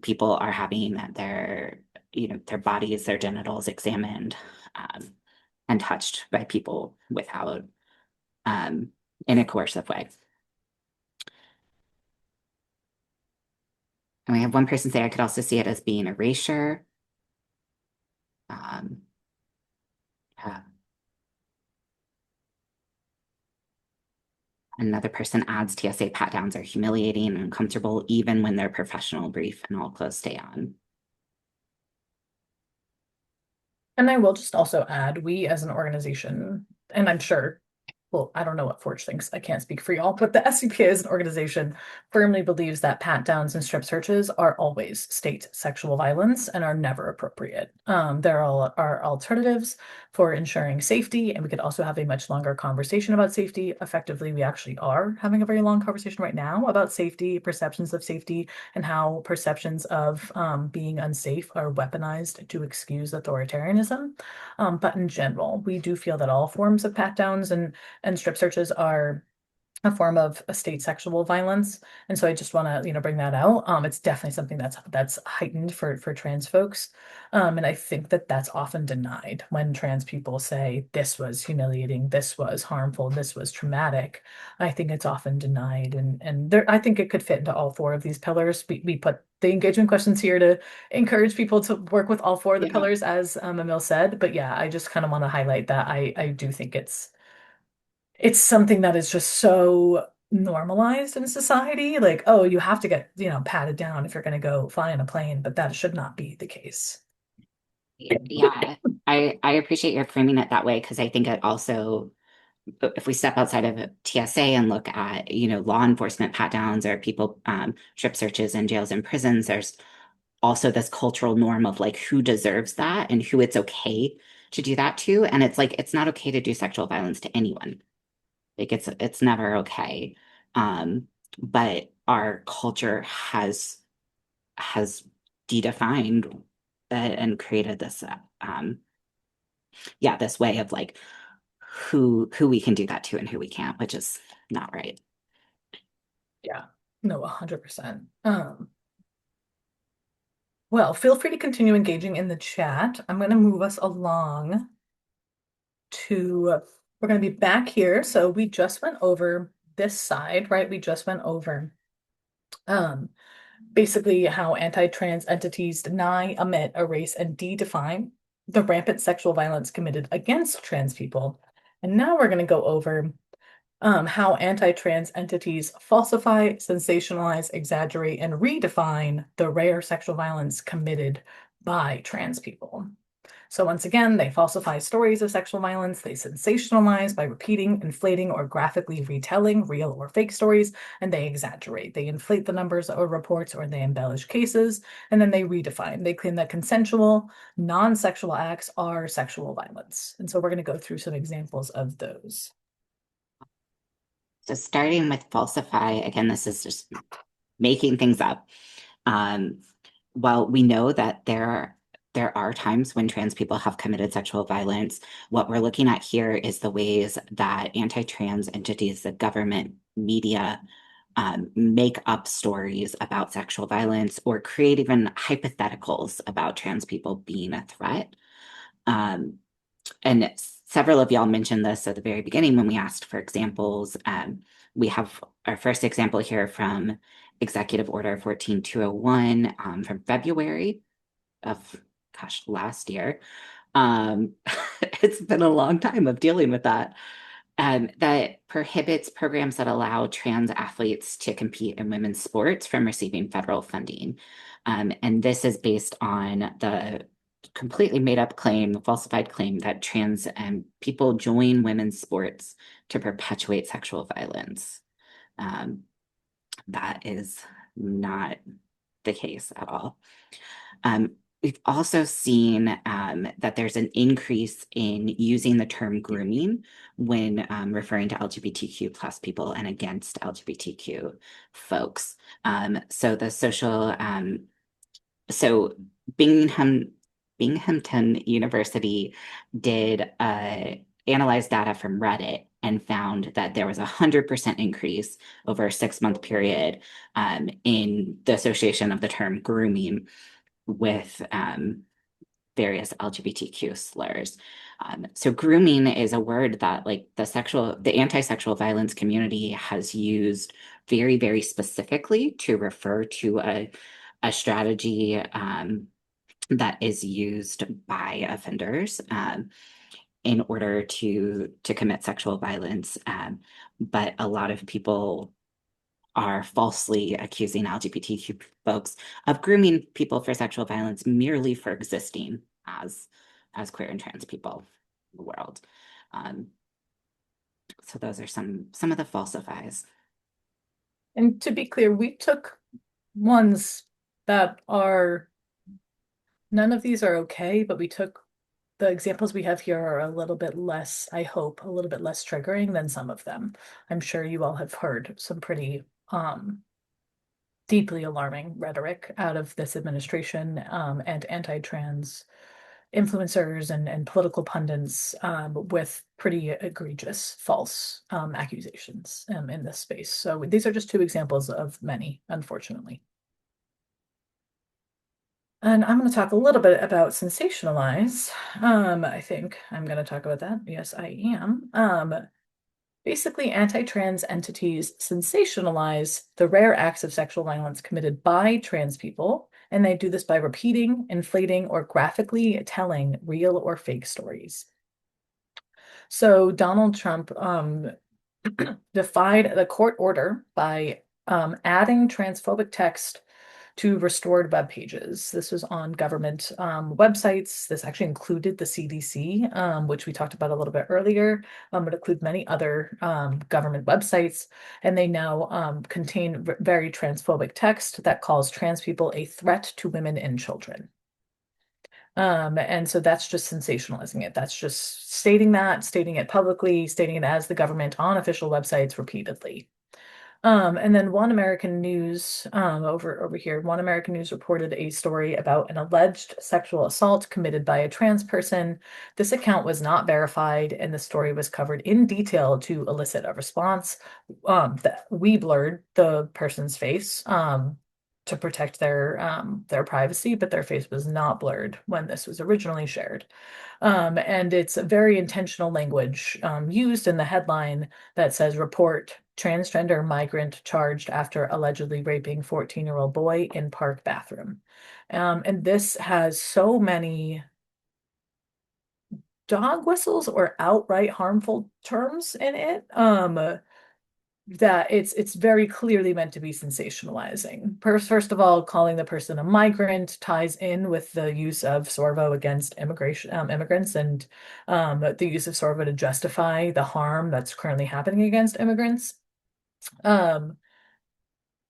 people are having their bodies, their genitals examined and touched by people without in a coercive way. And we have one person say I could also see it as being erasure. Um, uh, Another person adds TSA pat downs are humiliating and uncomfortable, even when they're professional, brief, and all clothes stay on. And I will just also add, we as an organization, and I'm sure, well, I don't know what Forge thinks. I can't speak for y'all, but the SVPA as an organization firmly believes that pat downs and strip searches are always state sexual violence and are never appropriate. There are alternatives for ensuring safety, and we could also have a much longer conversation about safety. Effectively, we actually are having a very long conversation right now about safety, perceptions of safety, and how perceptions of being unsafe are weaponized to excuse authoritarianism. But in general, we do feel that all forms of pat downs and strip searches are a form of a state sexual violence. And so I just want to, bring that out. It's definitely something that's heightened for trans folks. And I think that that's often denied when trans people say this was humiliating, this was harmful, this was traumatic. I think it's often denied. And there I think it could fit into all four of these pillars. We put the engagement questions here to encourage people to work with all four of the Yeah. pillars, as Emil said. But yeah, I just kind of want to highlight that I do think it's something that is just so normalized in society. Like, oh, you have to get, patted down if you're going to go fly in a plane, but that should not be the case. Yeah, I appreciate your framing it that way because I think it also, if we step outside of TSA and look at, law enforcement pat downs or people strip searches in jails and prisons, there's also this cultural norm of like who deserves that and who it's okay to do that to. And it's like it's not okay to do sexual violence to anyone. Like it's never okay. But our culture has dedefined and created this this way of like who we can do that to and who we can't, which is not right. Yeah, no, 100%. Well, feel free to continue engaging in the chat. I'm going to move us along we're going to be back here. So we just went over this side, right? We just went over um, basically how anti-trans entities deny, omit, erase, and de-define the rampant sexual violence committed against trans people. And now we're going to go over how anti-trans entities falsify, sensationalize, exaggerate, and redefine the rare sexual violence committed by trans people. So once again, they falsify stories of sexual violence. They sensationalize by repeating, inflating, or graphically retelling real or fake stories, and they exaggerate. They inflate the numbers or reports, or they embellish cases, and then they redefine. They claim that consensual, non-sexual acts are sexual violence. And so we're going to go through some examples of those. So starting with falsify, again, this is just making things up. Um, while we know that there are times when trans people have committed sexual violence, what we're looking at here is the ways that anti-trans entities, the government, media, make up stories about sexual violence or create even hypotheticals about trans people being a threat. Um, and several of y'all mentioned this at the very beginning when we asked for examples. We have our first example here from Executive Order 14201 from February of, gosh, last year. Um, it's been a long time of dealing with that. That prohibits programs that allow trans athletes to compete in women's sports from receiving federal funding. And this is based on the completely made up claim, the falsified claim that trans people join women's sports to perpetuate sexual violence. Um, that is not the case at all. We've also seen that there's an increase in using the term grooming when referring to LGBTQ plus people and against LGBTQ folks. So the social, so Bingham, Binghamton University did analyze data from Reddit and found that there was 100% increase over a 6-month period in the association of the term grooming with various LGBTQ slurs. So grooming is a word that like the anti-sexual violence community has used very, very specifically to refer to a strategy that is used by offenders in order to commit sexual violence. But a lot of people are falsely accusing LGBTQ folks of grooming people for sexual violence merely for existing as queer and trans people in the world. Um, so those are some of the falsifies. And to be clear, we took ones that are, none of these are okay, but we took the examples we have here are a little bit less, I hope, a little bit less triggering than some of them. I'm sure you all have heard some pretty deeply alarming rhetoric out of this administration and anti-trans influencers and political pundits with pretty egregious false accusations in this space. So these are just two examples of many, unfortunately. And I'm going to talk a little bit about sensationalize. I think I'm going to talk about that. Yes, I am. Basically, anti-trans entities sensationalize the rare acts of sexual violence committed by trans people, and they do this by repeating, inflating, or graphically telling real or fake stories. So Donald Trump defied the court order by adding transphobic text to restored web pages. This was on government websites. This actually included the CDC, which we talked about a little bit earlier, but include many other government websites. And they now contain very transphobic text that calls trans people a threat to women and children. And so that's just sensationalizing it. That's just stating it publicly, stating it as the government on official websites repeatedly. And then One American News, over here, One American News reported a story about an alleged sexual assault committed by a trans person. This account was not verified, and the story was covered in detail to elicit a response. That we blurred the person's face, to protect their privacy, but their face was not blurred when this was originally shared. And it's a very intentional language used in the headline that says report transgender migrant charged after allegedly raping 14-year-old boy in park bathroom. And this has so many dog whistles or outright harmful terms in it that it's very clearly meant to be sensationalizing. First of all, calling the person a migrant ties in with the use of SORVO against immigrants and the use of SORVO to justify the harm that's currently happening against immigrants. Um,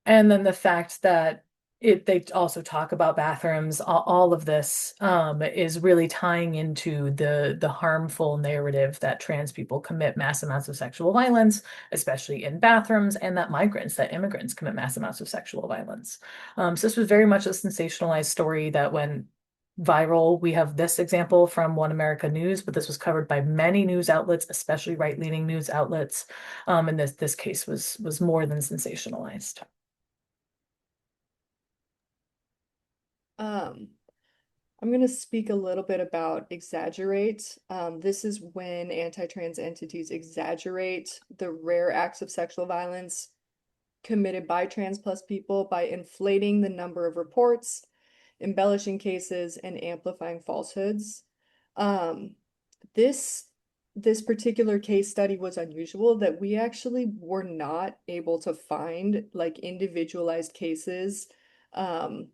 and then the fact that they also talk about bathrooms. All of this is really tying into the harmful narrative that trans people commit mass amounts of sexual violence, especially in bathrooms, and that immigrants commit mass amounts of sexual violence. So this was very much a sensationalized story that went viral. We have this example from One America News, but this was covered by many news outlets, especially right-leaning news outlets. And this case was more than sensationalized. Um, I'm going to speak a little bit about exaggerate. This is when anti-trans entities exaggerate the rare acts of sexual violence committed by trans plus people by inflating the number of reports, embellishing cases, and amplifying falsehoods. Um, this this particular case study was unusual that we actually were not able to find like individualized cases um,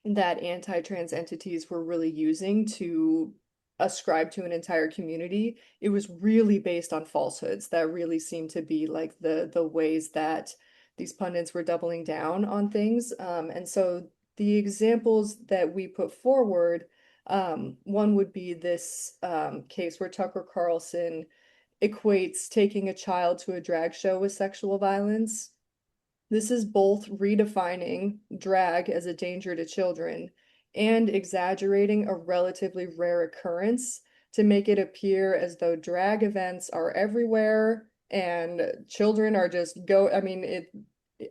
that anti-trans entities were really using to ascribe to an entire community. It was really based on falsehoods that really seemed to be like the ways that these pundits were doubling down on things. And so the examples that we put forward, one would be this case where Tucker Carlson equates taking a child to a drag show with sexual violence. This is both redefining drag as a danger to children and exaggerating a relatively rare occurrence to make it appear as though drag events are everywhere and children are just I mean,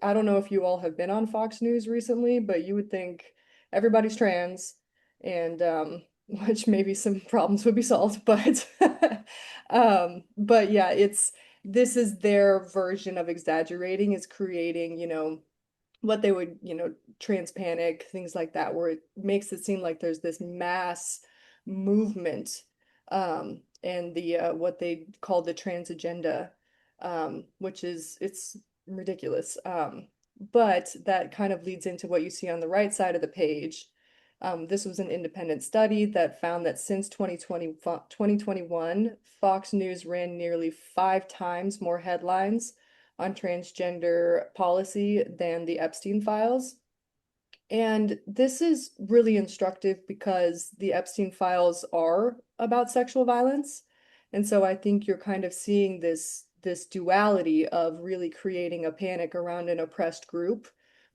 I don't know if you all have been on Fox News recently, but you would think everybody's trans and which maybe some problems would be solved, but yeah, this is their version of exaggerating, is creating, what they would, trans panic, things like that, where it makes it seem like there's this mass movement, and the what they call the trans agenda, which is it's ridiculous. But that kind of leads into what you see on the right side of the page. This was an independent study that found that since 2021, Fox News ran nearly 5 times more headlines on transgender policy than the Epstein files. And this is really instructive because the Epstein files are about sexual violence. And so I think you're kind of seeing this duality of really creating a panic around an oppressed group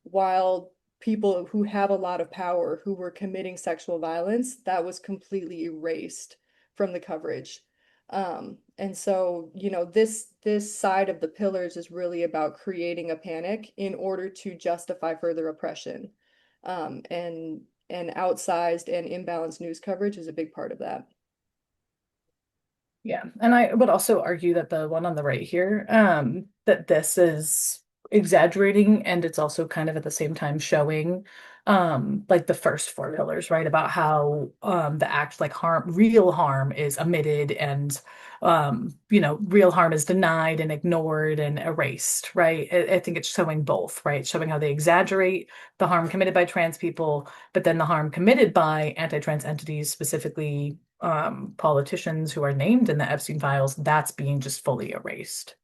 while people who have a lot of power who were committing sexual violence, that was completely erased from the coverage. And so, this side of the pillars is really about creating a panic in order to justify further oppression. And outsized and imbalanced news coverage is a big part of that. Yeah, and I would also argue that the one on the right here, that this is exaggerating and it's also kind of at the same time showing like the first four pillars, right? About how the act like real harm is omitted and real harm is denied and ignored and erased, right? I think it's showing both, right? Showing how they exaggerate the harm committed by trans people, but then the harm committed by anti-trans entities, specifically politicians who are named in the Epstein files, that's being just fully erased.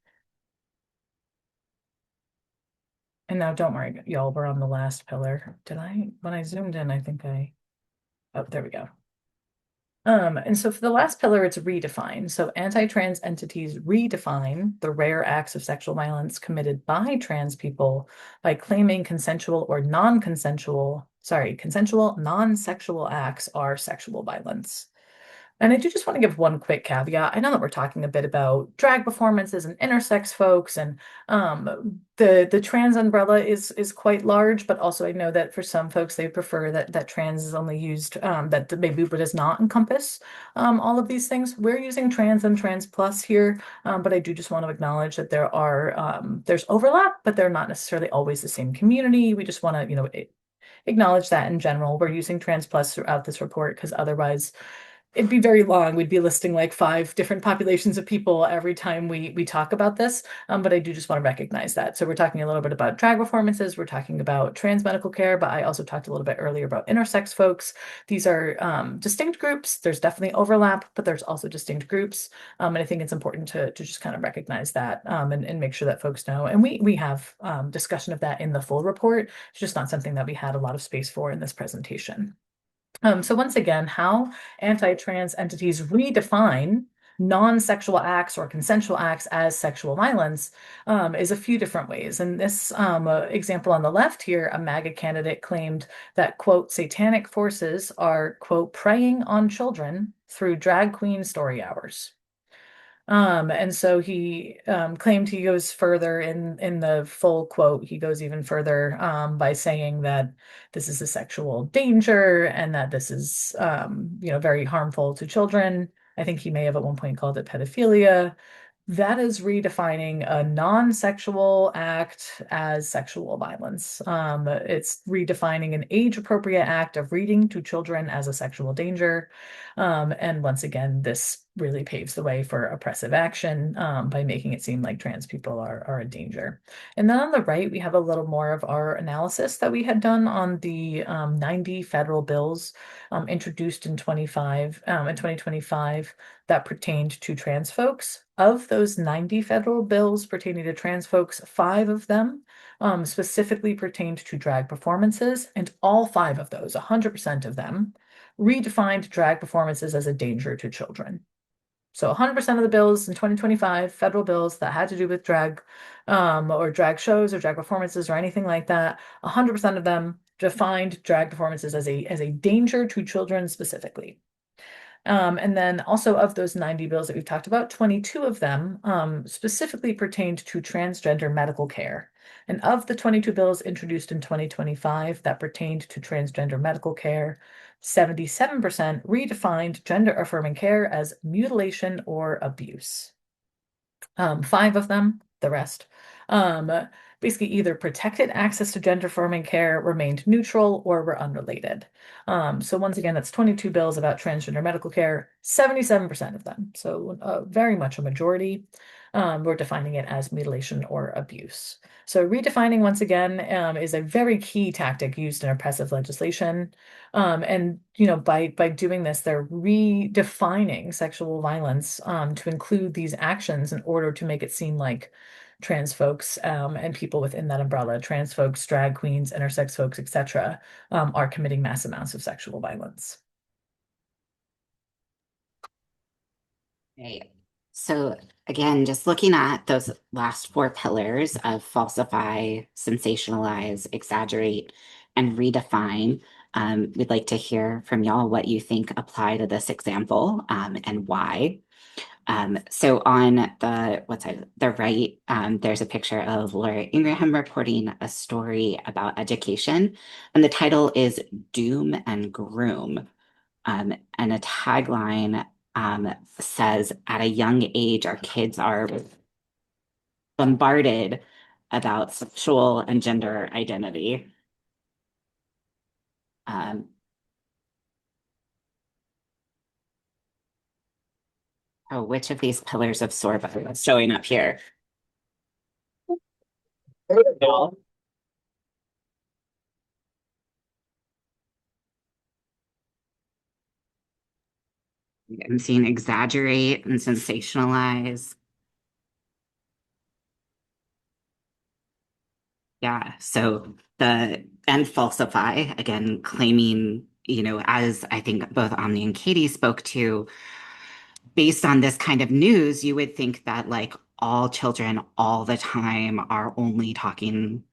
And now don't worry, y'all, we're on the last pillar. When I zoomed in, I think oh, there we go. And so for the last pillar, it's redefine. So anti-trans entities redefine the rare acts of sexual violence committed by trans people by claiming consensual, non-sexual acts are sexual violence. And I do just want to give one quick caveat. I know that we're talking a bit about drag performances and intersex folks, and the trans umbrella is quite large, but also I know that for some folks they prefer that trans is only used that maybe does not encompass all of these things. We're using trans and trans plus here, but I do just want to acknowledge that there's overlap, but they're not necessarily always the same community. We just want to acknowledge that in general. We're using trans plus throughout this report because otherwise it'd be very long. We'd be listing like five different populations of people every time we talk about this. But I do just want to recognize that. So we're talking a little bit about drag performances. We're talking about trans medical care, but I also talked a little bit earlier about intersex folks. These are distinct groups. There's definitely overlap, but there's also distinct groups. And I think it's important to just kind of recognize that and make sure that folks know. And we have discussion of that in the full report. It's just not something that we had a lot of space for in this presentation. So once again, how anti-trans entities redefine non-sexual acts or consensual acts as sexual violence is a few different ways. And this example on the left here, a MAGA candidate claimed that, quote, satanic forces are, quote, preying on children through drag queen story hours. And so he claimed he goes further in the full quote. He goes even further by saying that this is a sexual danger and that this is very harmful to children. I think he may have at one point called it pedophilia. That is redefining a non-sexual act as sexual violence. It's redefining an age-appropriate act of reading to children as a sexual danger. And once again, this really paves the way for oppressive action by making it seem like trans people are a danger. And then on the right, we have a little more of our analysis that we had done on the 90 federal bills introduced in 2025 that pertained to trans folks. Of those 90 federal bills pertaining to trans folks, five of them specifically pertained to drag performances, and all five of those, 100% of them, redefined drag performances as a danger to children. So 100% of the bills in 2025, federal bills that had to do with drag or drag shows or drag performances or anything like that, 100% of them defined drag performances as a danger to children specifically. And then also of those 90 bills that we've talked about, 22 of them specifically pertained to transgender medical care. And of the 22 bills introduced in 2025 that pertained to transgender medical care, 77% redefined gender affirming care as mutilation or abuse. Five of them, the rest, um, basically either protected access to gender affirming care, remained neutral, or were unrelated. So once again, that's 22 bills about transgender medical care, 77% of them. So very much a majority. We're defining it as mutilation or abuse. So redefining, once again, is a very key tactic used in oppressive legislation. And by doing this, they're redefining sexual violence to include these actions in order to make it seem like trans folks and people within that umbrella, trans folks, drag queens, intersex folks, etc., are committing mass amounts of sexual violence. Right. So again, just looking at those last four pillars of falsify, sensationalize, exaggerate, and redefine, we'd like to hear from y'all what you think apply to this example and why. So on the right, there's a picture of Laura Ingraham reporting a story about education, and the title is Doom and Groom. And a tagline says, at a young age, our kids are bombarded about sexual and gender identity. Um, oh, which of these pillars of SORVO is showing up here? No. I'm seeing exaggerate and sensationalize. Yeah, so the and falsify, again, claiming, as I think both Omni and Katie spoke to, based on this kind of news, you would think that like all children all the time are only talking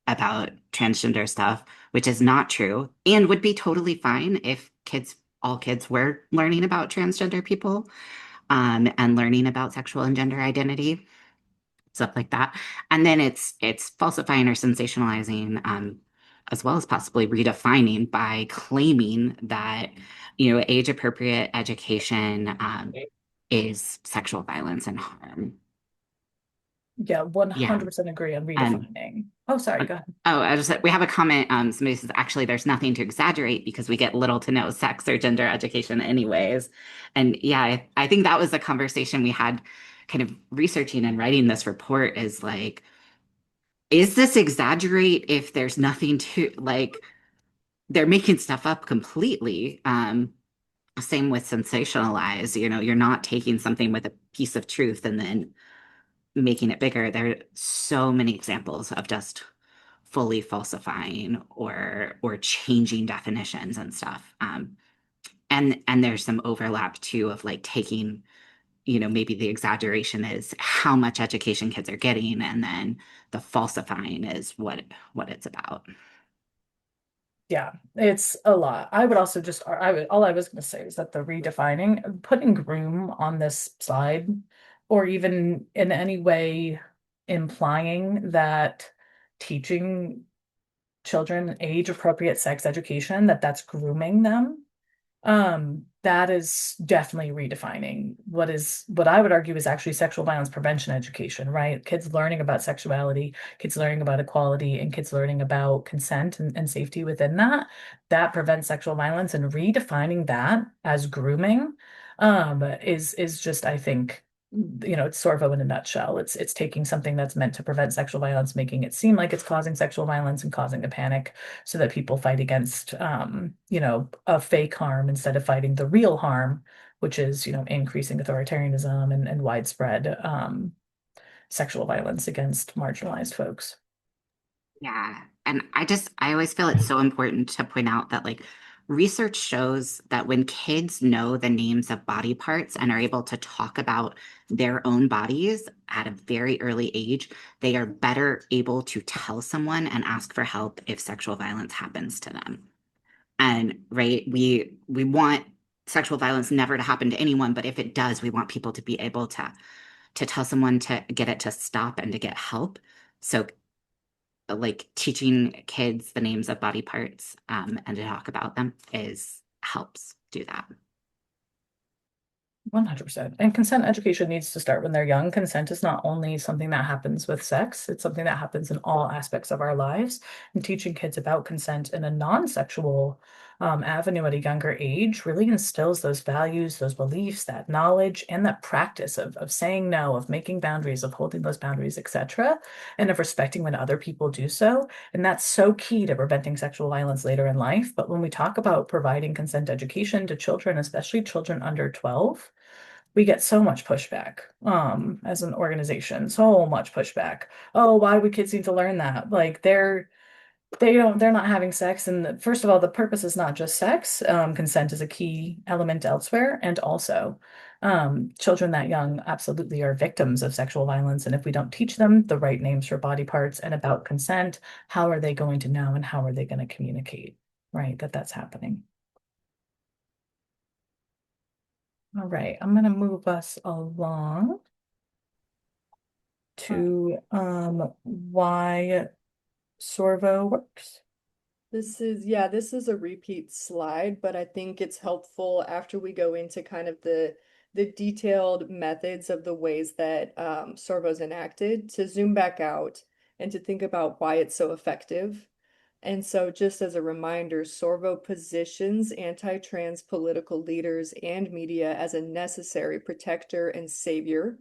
about transgender stuff, which is not true and would be totally fine if all kids were learning about transgender people, and learning about sexual and gender identity, stuff like that. And then it's falsifying or sensationalizing, as well as possibly redefining by claiming that, age appropriate education, is sexual violence and harm. Yeah, Yeah. 100% agree on And redefining. Oh, sorry, go ahead. oh, I just we have a comment. Somebody says actually there's nothing to exaggerate because we get little to no sex or gender education anyways. And yeah, I think that was the conversation we had kind of researching and writing this report is like, is this exaggerate if there's nothing to like they're making stuff up completely. Same with sensationalize, you're not taking something with a piece of truth and then making it bigger. There are so many examples of just fully falsifying or changing definitions and stuff. And there's some overlap too of like taking, maybe the exaggeration is how much education kids are getting, and then the falsifying is what it's about. Yeah, it's a lot. I would also just, all I was going to say is that the redefining, putting groom on this slide, or even in any way implying that teaching children age appropriate sex education, that's grooming them. That is definitely redefining what I would argue is actually sexual violence prevention education, right? Kids learning about sexuality, kids learning about equality, and kids learning about consent and safety within that. That prevents sexual violence, and redefining that as grooming, is just, I think, it's SORVO in a nutshell. It's taking something that's meant to prevent sexual violence, making it seem like it's causing sexual violence and causing a panic so that people fight against a fake harm instead of fighting the real harm, which is, increasing authoritarianism and widespread sexual violence against marginalized folks. Yeah. And I always feel it's so important to point out that like research shows that when kids know the names of body parts and are able to talk about their own bodies at a very early age, they are better able to tell someone and ask for help if sexual violence happens to them. And right, we want sexual violence never to happen to anyone, but if it does, we want people to be able to tell someone to get it to stop and to get help. So like teaching kids the names of body parts and to talk about them is helps do that. 100%. And consent education needs to start when they're young. Consent is not only something that happens with sex, it's something that happens in all aspects of our lives. And teaching kids about consent in a non-sexual avenue at a younger age really instills those values, those beliefs, that knowledge, and that practice of saying no, of making boundaries, of holding those boundaries, etc., and of respecting when other people do so. And that's so key to preventing sexual violence later in life. But when we talk about providing consent education to children, especially children under 12, we get so much pushback as an organization, so much pushback. Oh, why would kids need to learn that? Like they're not having sex, and first of all, the purpose is not just sex. Consent is a key element elsewhere, and also children that young absolutely are victims of sexual violence, and if we don't teach them the right names for body parts and about consent, how are they going to know, and how are they going to communicate, right, that's happening? All right, I'm going to move us along to why Sorvo works. This is a repeat slide, but I think it's helpful after we go into kind of the detailed methods of the ways that Sorvo's enacted to zoom back out and to think about why it's so effective. And so, just as a reminder, Sorvo positions anti-trans political leaders and media as a necessary protector and savior,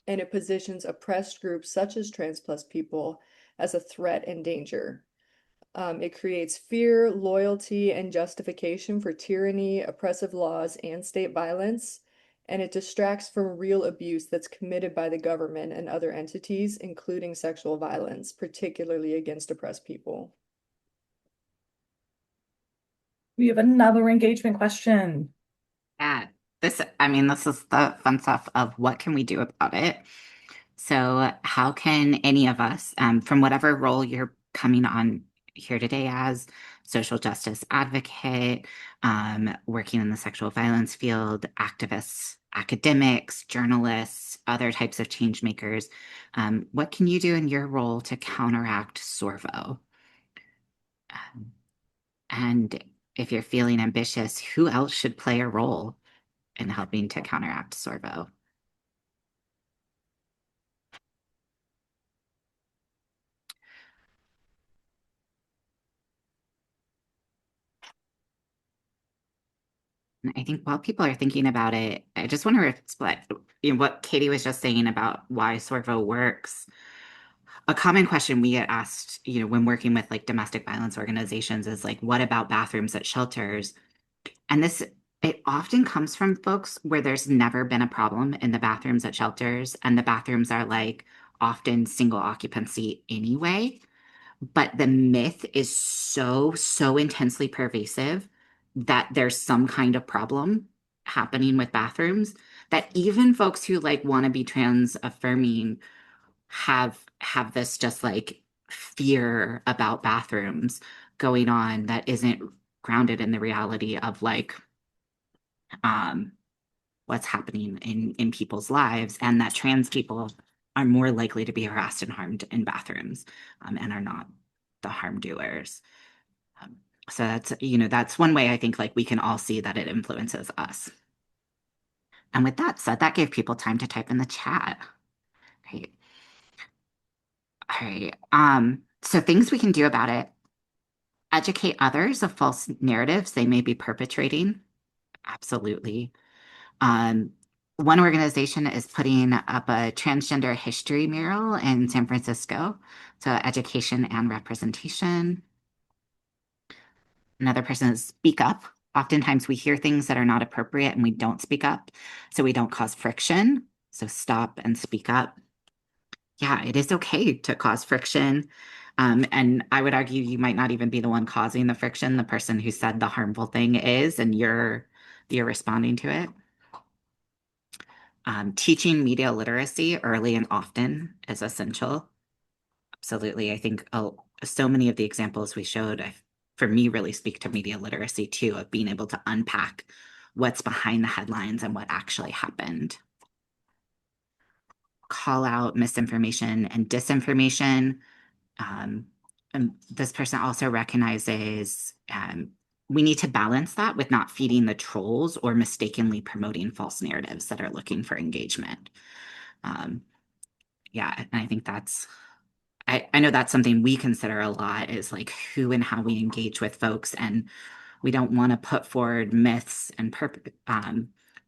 and it positions oppressed groups such as trans plus people as a threat and danger. It creates fear, loyalty, and justification for tyranny, oppressive laws, and state violence. And it distracts from real abuse that's committed by the government and other entities, including sexual violence, particularly against oppressed people. We have another engagement question. Yeah, this is the fun stuff of what can we do about it. So, how can any of us, from whatever role you're coming on here today as social justice advocate, working in the sexual violence field, activists, academics, journalists, other types of change makers, what can you do in your role to counteract SORVO? And if you're feeling ambitious, who else should play a role in helping to counteract SORVO? And I think while people are thinking about it, I just want to reflect, what Katie was just saying about why SORVO works. A common question we get asked, when working with like domestic violence organizations is like, what about bathrooms at shelters? And it often comes from folks where there's never been a problem in the bathrooms at shelters, and the bathrooms are like often single occupancy anyway. But the myth is so, so intensely pervasive that there's some kind of problem happening with bathrooms that even folks who like want to be trans affirming have this just like fear about bathrooms going on that isn't grounded in the reality of like um what's happening in people's lives, and that trans people are more likely to be harassed and harmed in bathrooms, and are not the harm doers. Um, so that's one way I think like we can all see that it influences us. And with that said, that gave people time to type in the chat. Great. All right. So things we can do about it: educate others of false narratives they may be perpetrating. Absolutely. Um, One organization is putting up a transgender history mural in San Francisco, so education and representation. Another person is speak up. Oftentimes we hear things that are not appropriate and we don't speak up, so we don't cause friction. So stop and speak up. Yeah, it is okay to cause friction. And I would argue you might not even be the one causing the friction. The person who said the harmful thing is, and you're responding to it. Teaching media literacy early and often is essential. Absolutely. I think so many of the examples we showed, for me, really speak to media literacy too, of being able to unpack what's behind the headlines and what actually happened. Call out misinformation and disinformation. Um, and this person also recognizes we need to balance that with not feeding the trolls or mistakenly promoting false narratives that are looking for engagement. Um, yeah, and I think I know that's something we consider a lot, is like who and how we engage with folks. And we don't want to put forward myths and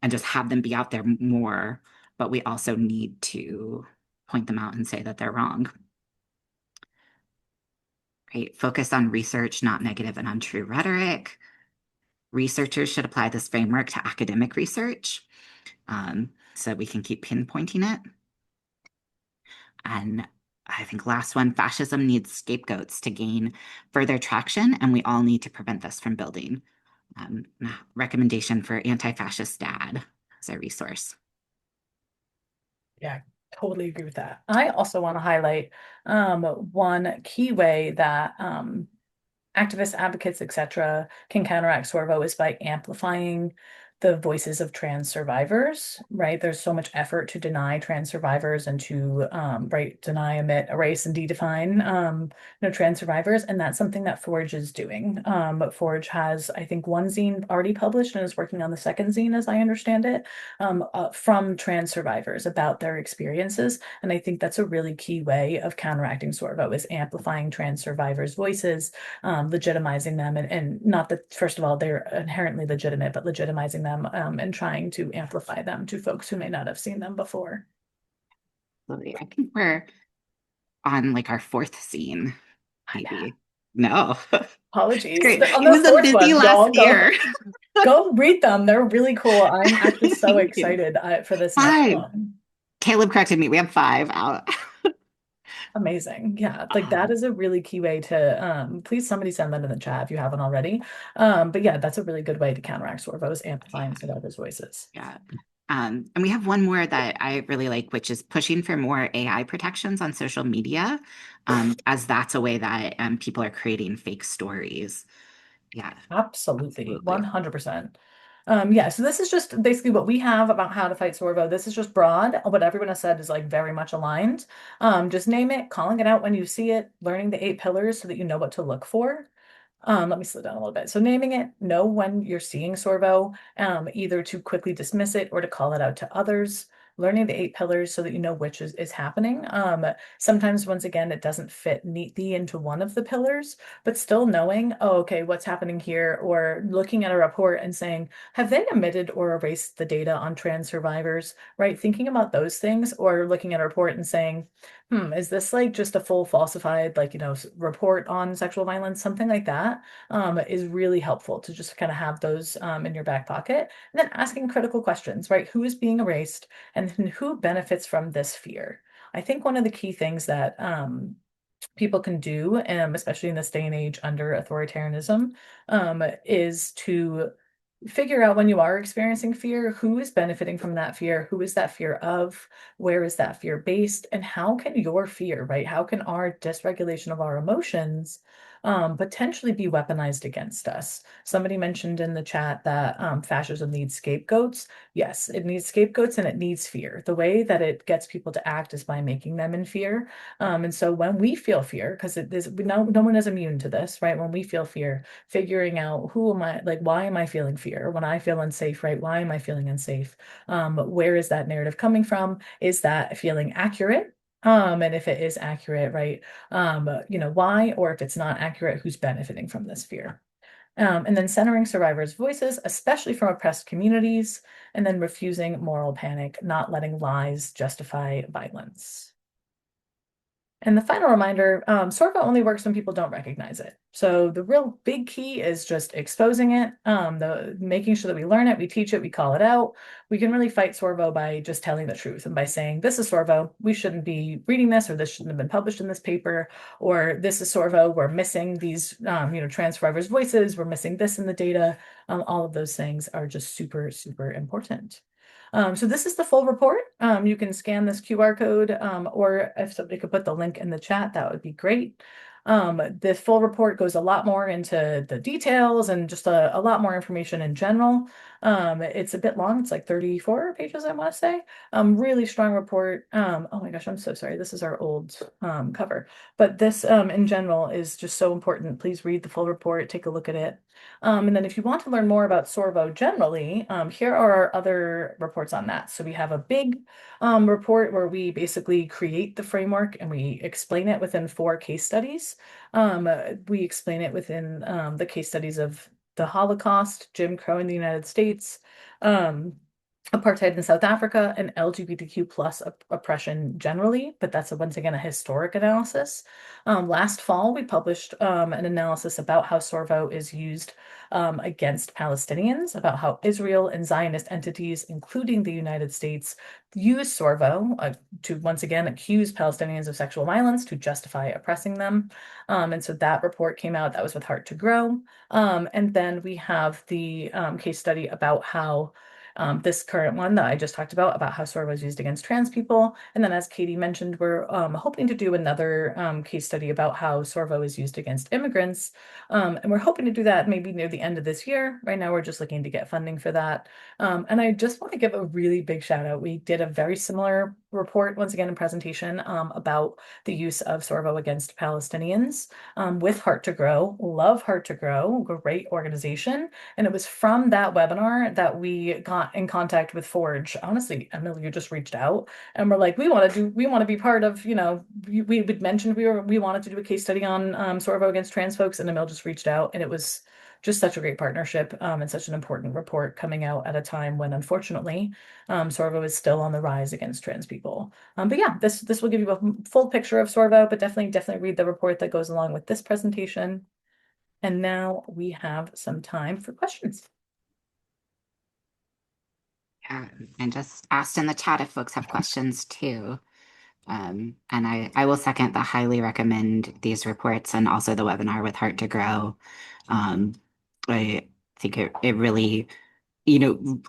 just have them be out there more, but we also need to point them out and say that they're wrong. Right? Focus on research, not negative and untrue rhetoric. Researchers should apply this framework to academic research, so we can keep pinpointing it. And I think last one, fascism needs scapegoats to gain further traction, and we all need to prevent this from building. Recommendation for anti-fascist dad as a resource. Yeah, totally agree with that. I also want to highlight one key way that activists, advocates, etc., can counteract SORVO is by amplifying the voices of trans survivors, right? There's so much effort to deny trans survivors and to right, deny, omit, erase, and dedefine trans survivors. And that's something that Forge is doing. But Forge has, I think, one zine already published and is working on the second zine, as I understand it, from trans survivors about their experiences. And I think that's a really key way of counteracting SORVO is amplifying trans survivors' voices, legitimizing them, and not that, first of all, they're inherently legitimate, but legitimizing them and trying to amplify them to folks who may not have seen them before. Absolutely. I think we're on like our fourth scene, My bad. maybe. No, it's Apologies. great. On It the was a fourth busy one, last y'all year. go read them. They're really cool. I'm actually so Thank you. excited for this next 5. one. Caleb corrected me. We have 5 out. Amazing. Yeah, like that Um, is a really key way to please somebody send that in the chat if you haven't already. But yeah, that's a really good way to counteract SORVO's amplifying survivors' voices. yeah. And we have one more that I really like, which is pushing for more AI protections on social media, as that's a way that people are creating fake stories. Yeah, Absolutely, absolutely. 100%. Yeah, so this is just basically what we have about how to fight SORVO. This is just broad. What everyone has said is like very much aligned. Just name it, calling it out when you see it, learning the 8 pillars so that you know what to look for. Let me slow down a little bit. So naming it, know when you're seeing SORVO, either to quickly dismiss it or to call it out to others. learning the 8 pillars so that you know which is happening. Sometimes, once again, it doesn't fit neatly into one of the pillars, but still knowing, oh, okay, what's happening here, or looking at a report and saying, have they omitted or erased the data on trans survivors, right? Thinking about those things, or looking at a report and saying, is this like just a full falsified, like, report on sexual violence, something like that, is really helpful to just kind of have those in your back pocket. And then asking critical questions, right? Who is being erased and who benefits from this fear? I think one of the key things that people can do, especially in this day and age under authoritarianism, is to figure out when you are experiencing fear, who is benefiting from that fear, who is that fear of, where is that fear based, and how can your fear, right? How can our dysregulation of our emotions potentially be weaponized against us? Somebody mentioned in the chat that fascism needs scapegoats. Yes, it needs scapegoats and it needs fear. The way that it gets people to act is by making them in fear. And so when we feel fear, because it is no one is immune to this, right? When we feel fear, figuring out who am I, like, why am I feeling fear? When I feel unsafe, right? Why am I feeling unsafe? Where is that narrative coming from? Is that feeling accurate? And if it is accurate, right? Why? Or if it's not accurate, who's benefiting from this fear? And then centering survivors' voices, especially from oppressed communities, and then refusing moral panic, not letting lies justify violence. And the final reminder, SORVO only works when people don't recognize it. So the real big key is just exposing it, the making sure that we learn it, we teach it, we call it out. We can really fight SORVO by just telling the truth and by saying, this is SORVO, we shouldn't be reading this, or this shouldn't have been published in this paper, or this is SORVO, we're missing these, trans survivors' voices, we're missing this in the data. All of those things are just super, super important. So this is the full report. You can scan this QR code, or if somebody could put the link in the chat, that would be great. The full report goes a lot more into the details and just a lot more information in general. It's a bit long. It's like 34 pages, I want to say. Really strong report. Oh my gosh, I'm so sorry. This is our old cover. But this in general is just so important. Please read the full report, take a look at it. And then if you want to learn more about SORVO generally, here are our other reports on that. So we have a big report where we basically create the framework and we explain it within 4 case studies. We explain it within the case studies of the Holocaust, Jim Crow in the United States, apartheid in South Africa, and LGBTQ plus oppression generally, but that's once again a historic analysis. Last fall, we published an analysis about how SORVO is used against Palestinians, about how Israel and Zionist entities, including the United States, use SORVO to once again accuse Palestinians of sexual violence to justify oppressing them. And so that report came out. That was with Heart to Grow. And then we have the case study about how this current one that I just talked about how SORVO is used against trans people. And then, as Katie mentioned, we're hoping to do another case study about how SORVO is used against immigrants. And we're hoping to do that maybe near the end of this year. Right now, we're just looking to get funding for that. And I just want to give a really big shout out. We did a very similar report, once again, in presentation about the use of SORVO against Palestinians with Heart to Grow. Love Heart to Grow, great organization. And it was from that webinar that we got in contact with Forge. Honestly, Emily, you just reached out and we're like, we want to be part of, we had mentioned we wanted to do a case study on SORVO against trans folks, and Emil just reached out, and it was just such a great partnership and such an important report coming out at a time when, unfortunately, SORVO is still on the rise against trans people. But yeah, this will give you a full picture of SORVO, but definitely read the report that goes along with this presentation. And now we have some time for questions. Yeah, and just asked in the chat if folks have questions too. And I will second the highly recommend these reports and also the webinar with Heart to Grow. I think it really,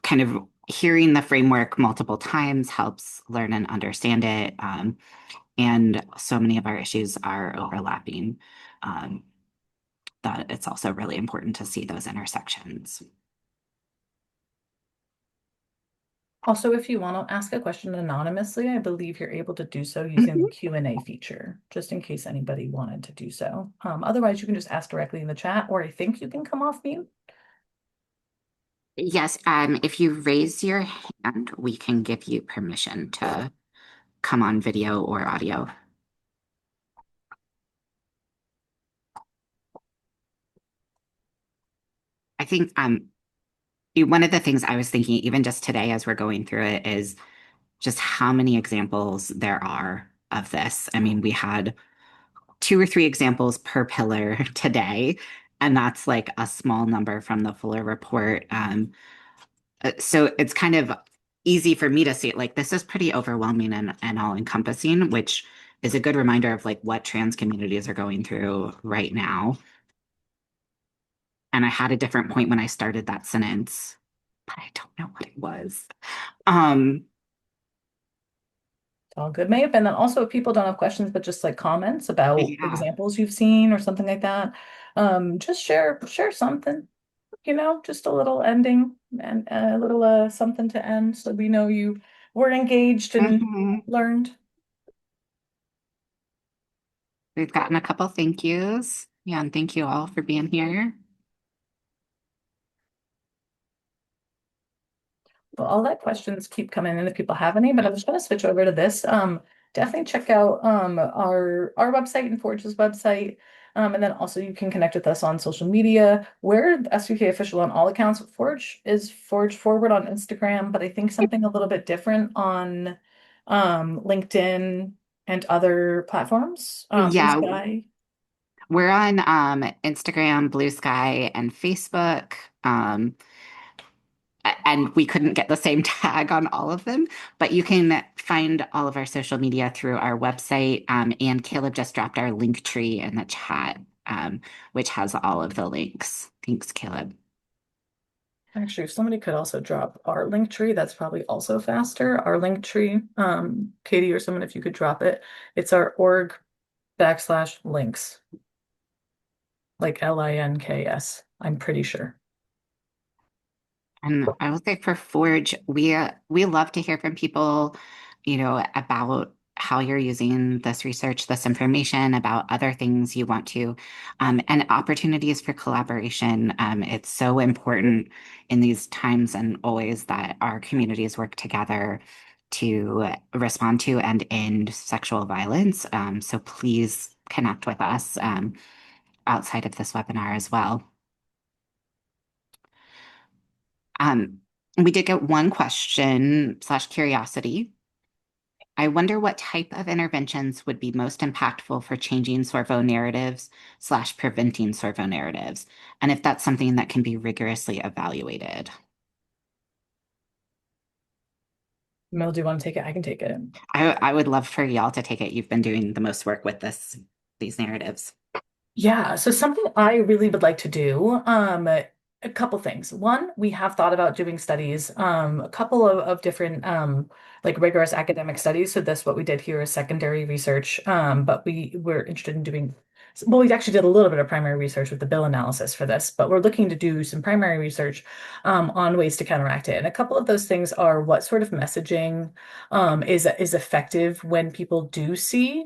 kind of hearing the framework multiple times helps learn and understand it. And so many of our issues are overlapping. That it's also really important to see those intersections. Also, if you want to ask a question anonymously, I believe you're able to do so using the Q&A feature, just in case anybody wanted to do so. Otherwise, you can just ask directly in the chat, or I think you can come off mute. Yes, if you raise your hand, we can give you permission to come on video or audio. I think one of the things I was thinking, even just today as we're going through it, is just how many examples there are of this. I mean, we had two or three examples per pillar today, and that's like a small number from the fuller report. So it's kind of easy for me to see it like this is pretty overwhelming and all encompassing, which is a good reminder of like what trans communities are going through right now. And I had a different point when I started that sentence, but I don't know what it was. Um, It's all good. May have been that also if people don't have questions, but just like comments about yeah. examples you've seen or something like that. Just share something, just a little ending and a little something to end so we know you were engaged and Mhm. learned. We've gotten a couple thank yous. Yeah, and thank you all for being here. Well, I'll let questions keep coming in if people have any, but I'm just going to switch over to this. Definitely check out our website and Forge's website. And then also you can connect with us on social media. We're SVK official on all accounts. Forge is Forge Forward on Instagram, but I think something a little bit different on LinkedIn and other platforms. Blue Yeah, Sky. we're on Instagram, Blue Sky, and Facebook. And we couldn't get the same tag on all of them, but you can find all of our social media through our website. And Caleb just dropped our link tree in the chat, which has all of the links. Thanks, Caleb. Actually, if somebody could also drop our link tree, that's probably also faster. Our link tree, Katie or someone, if you could drop it, it's our org/links, like LINKS. I'm pretty sure. And I will say for Forge, we love to hear from people, about how you're using this research, this information, about other things you want to, and opportunities for collaboration. It's so important in these times and always that our communities work together to respond to and end sexual violence. So please connect with us outside of this webinar as well. Um, we did get one question/curiosity. I wonder what type of interventions would be most impactful for changing SORVO narratives/preventing SORVO narratives, and if that's something that can be rigorously evaluated. Mel, do you want to take it? I can take it. I would love for y'all to take it. You've been doing the most work with these narratives. Yeah, so something I really would like to do, a couple things. One, we have thought about doing studies, a couple of different like rigorous academic studies. So this what we did here is secondary research. But we were interested in doing well, we actually did a little bit of primary research with the bill analysis for this, but we're looking to do some primary research on ways to counteract it. And a couple of those things are what sort of messaging is effective when people do see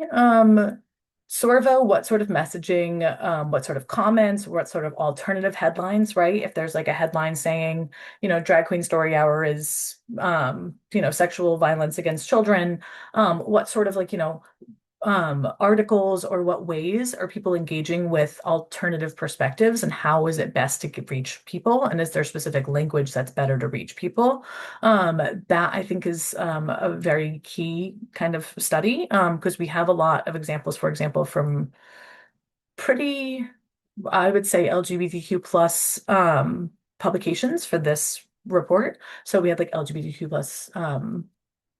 SORVO, what sort of messaging, what sort of comments, what sort of alternative headlines, right? If there's like a headline saying, drag queen story hour is, sexual violence against children, what sort of like, articles or what ways are people engaging with alternative perspectives and how is it best to reach people? And is there specific language that's better to reach people? That I think is a very key kind of study because we have a lot of examples, for example, from pretty, I would say LGBTQ plus publications for this report. So we had like LGBTQ plus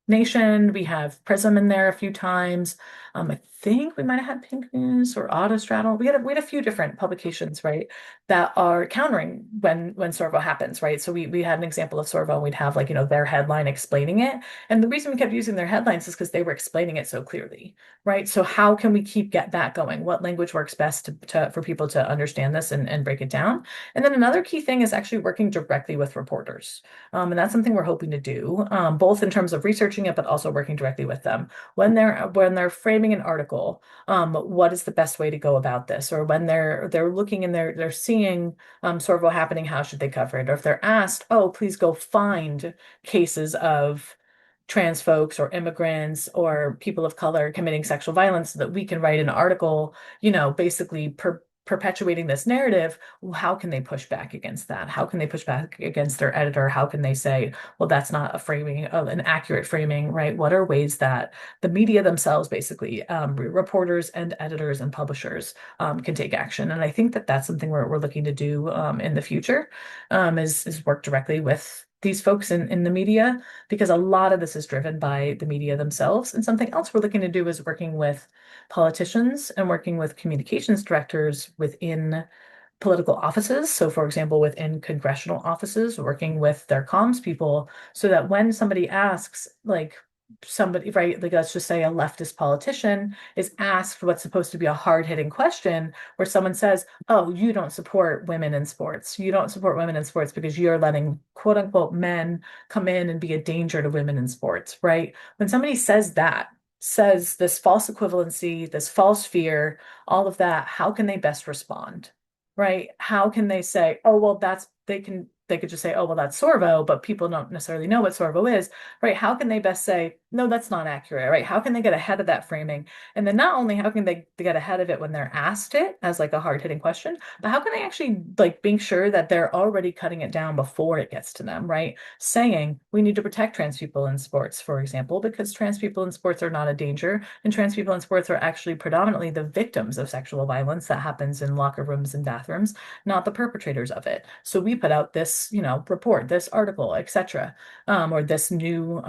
Nation. We have Prism in there a few times. I think we might have had Pink News or Autostraddle. We had a few different publications, right, that are countering when Sorvo happens, right? So we had an example of Sorvo and we'd have like, their headline explaining it. And the reason we kept using their headlines is because they were explaining it so clearly, right? So how can we get that going? What language works best for people to understand this and break it down? And then another key thing is actually working directly with reporters. And that's something we're hoping to do, both in terms of research researching it, but also working directly with them. When they're framing an article, what is the best way to go about this? Or when they're looking and they're seeing SORVO happening, how should they cover it? Or if they're asked, oh, please go find cases of trans folks or immigrants or people of color committing sexual violence so that we can write an article, basically perpetuating this narrative. How can they push back against that? How can they push back against their editor? How can they say, well, that's not a framing, an accurate framing, right? What are ways that the media themselves, basically, reporters and editors and publishers, can take action? And I think that that's something we're looking to do in the future, is work directly with these folks in the media, because a lot of this is driven by the media themselves. And something else we're looking to do is working with politicians and working with communications directors within political offices. So, for example, within congressional offices, working with their comms people so that when somebody asks, like, somebody, right, like let's just say a leftist politician is asked what's supposed to be a hard-hitting question, where someone says, oh, you don't support women in sports. You don't support women in sports because you're letting quote unquote men come in and be a danger to women in sports, right? When somebody says that, says this false equivalency, this false fear, all of that, how can they best respond? Right? How can they say, oh, well, they could just say, oh, well, that's Sorvo, but people don't necessarily know what Sorvo is, right? How can they best say, no, that's not accurate, right? How can they get ahead of that framing? And then not only how can they get ahead of it when they're asked it as like a hard-hitting question, but how can they actually like being sure that they're already cutting it down before it gets to them, right? Saying we need to protect trans people in sports, for example, because trans people in sports are not a danger, and trans people in sports are actually predominantly the victims of sexual violence that happens in locker rooms and bathrooms, not the perpetrators of it. So we put out this, report, this article, etc., or this new,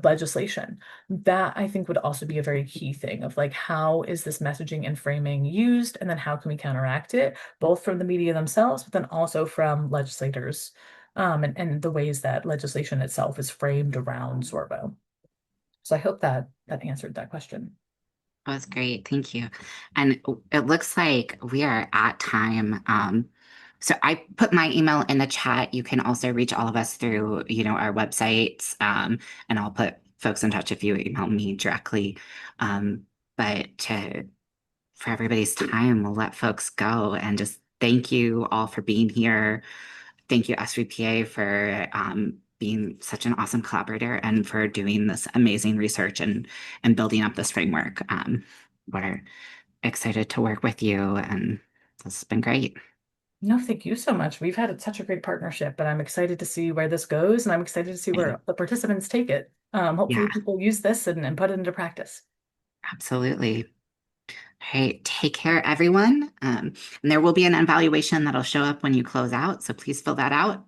legislation. That I think would also be a very key thing of like, how is this messaging and framing used, and then how can we counteract it, both from the media themselves, but then also from legislators, and the ways that legislation itself is framed around Sorbo. So I hope that answered that question. That was great. Thank you. And it looks like we are at time. So I put my email in the chat. You can also reach all of us through, our websites. And I'll put folks in touch if you email me directly. But for everybody's time, we'll let folks go and just thank you all for being here. Thank you, SVPA, for being such an awesome collaborator and for doing this amazing research and building up this framework. We're excited to work with you, and this has been great. No, thank you so much. We've had such a great partnership, but I'm excited to see where this goes, and I'm excited to see Yeah, where the participants take it. Hopefully yeah, people use this and put it into practice. absolutely. All right, take care, everyone. And there will be an evaluation that'll show up when you close out, so please fill that out.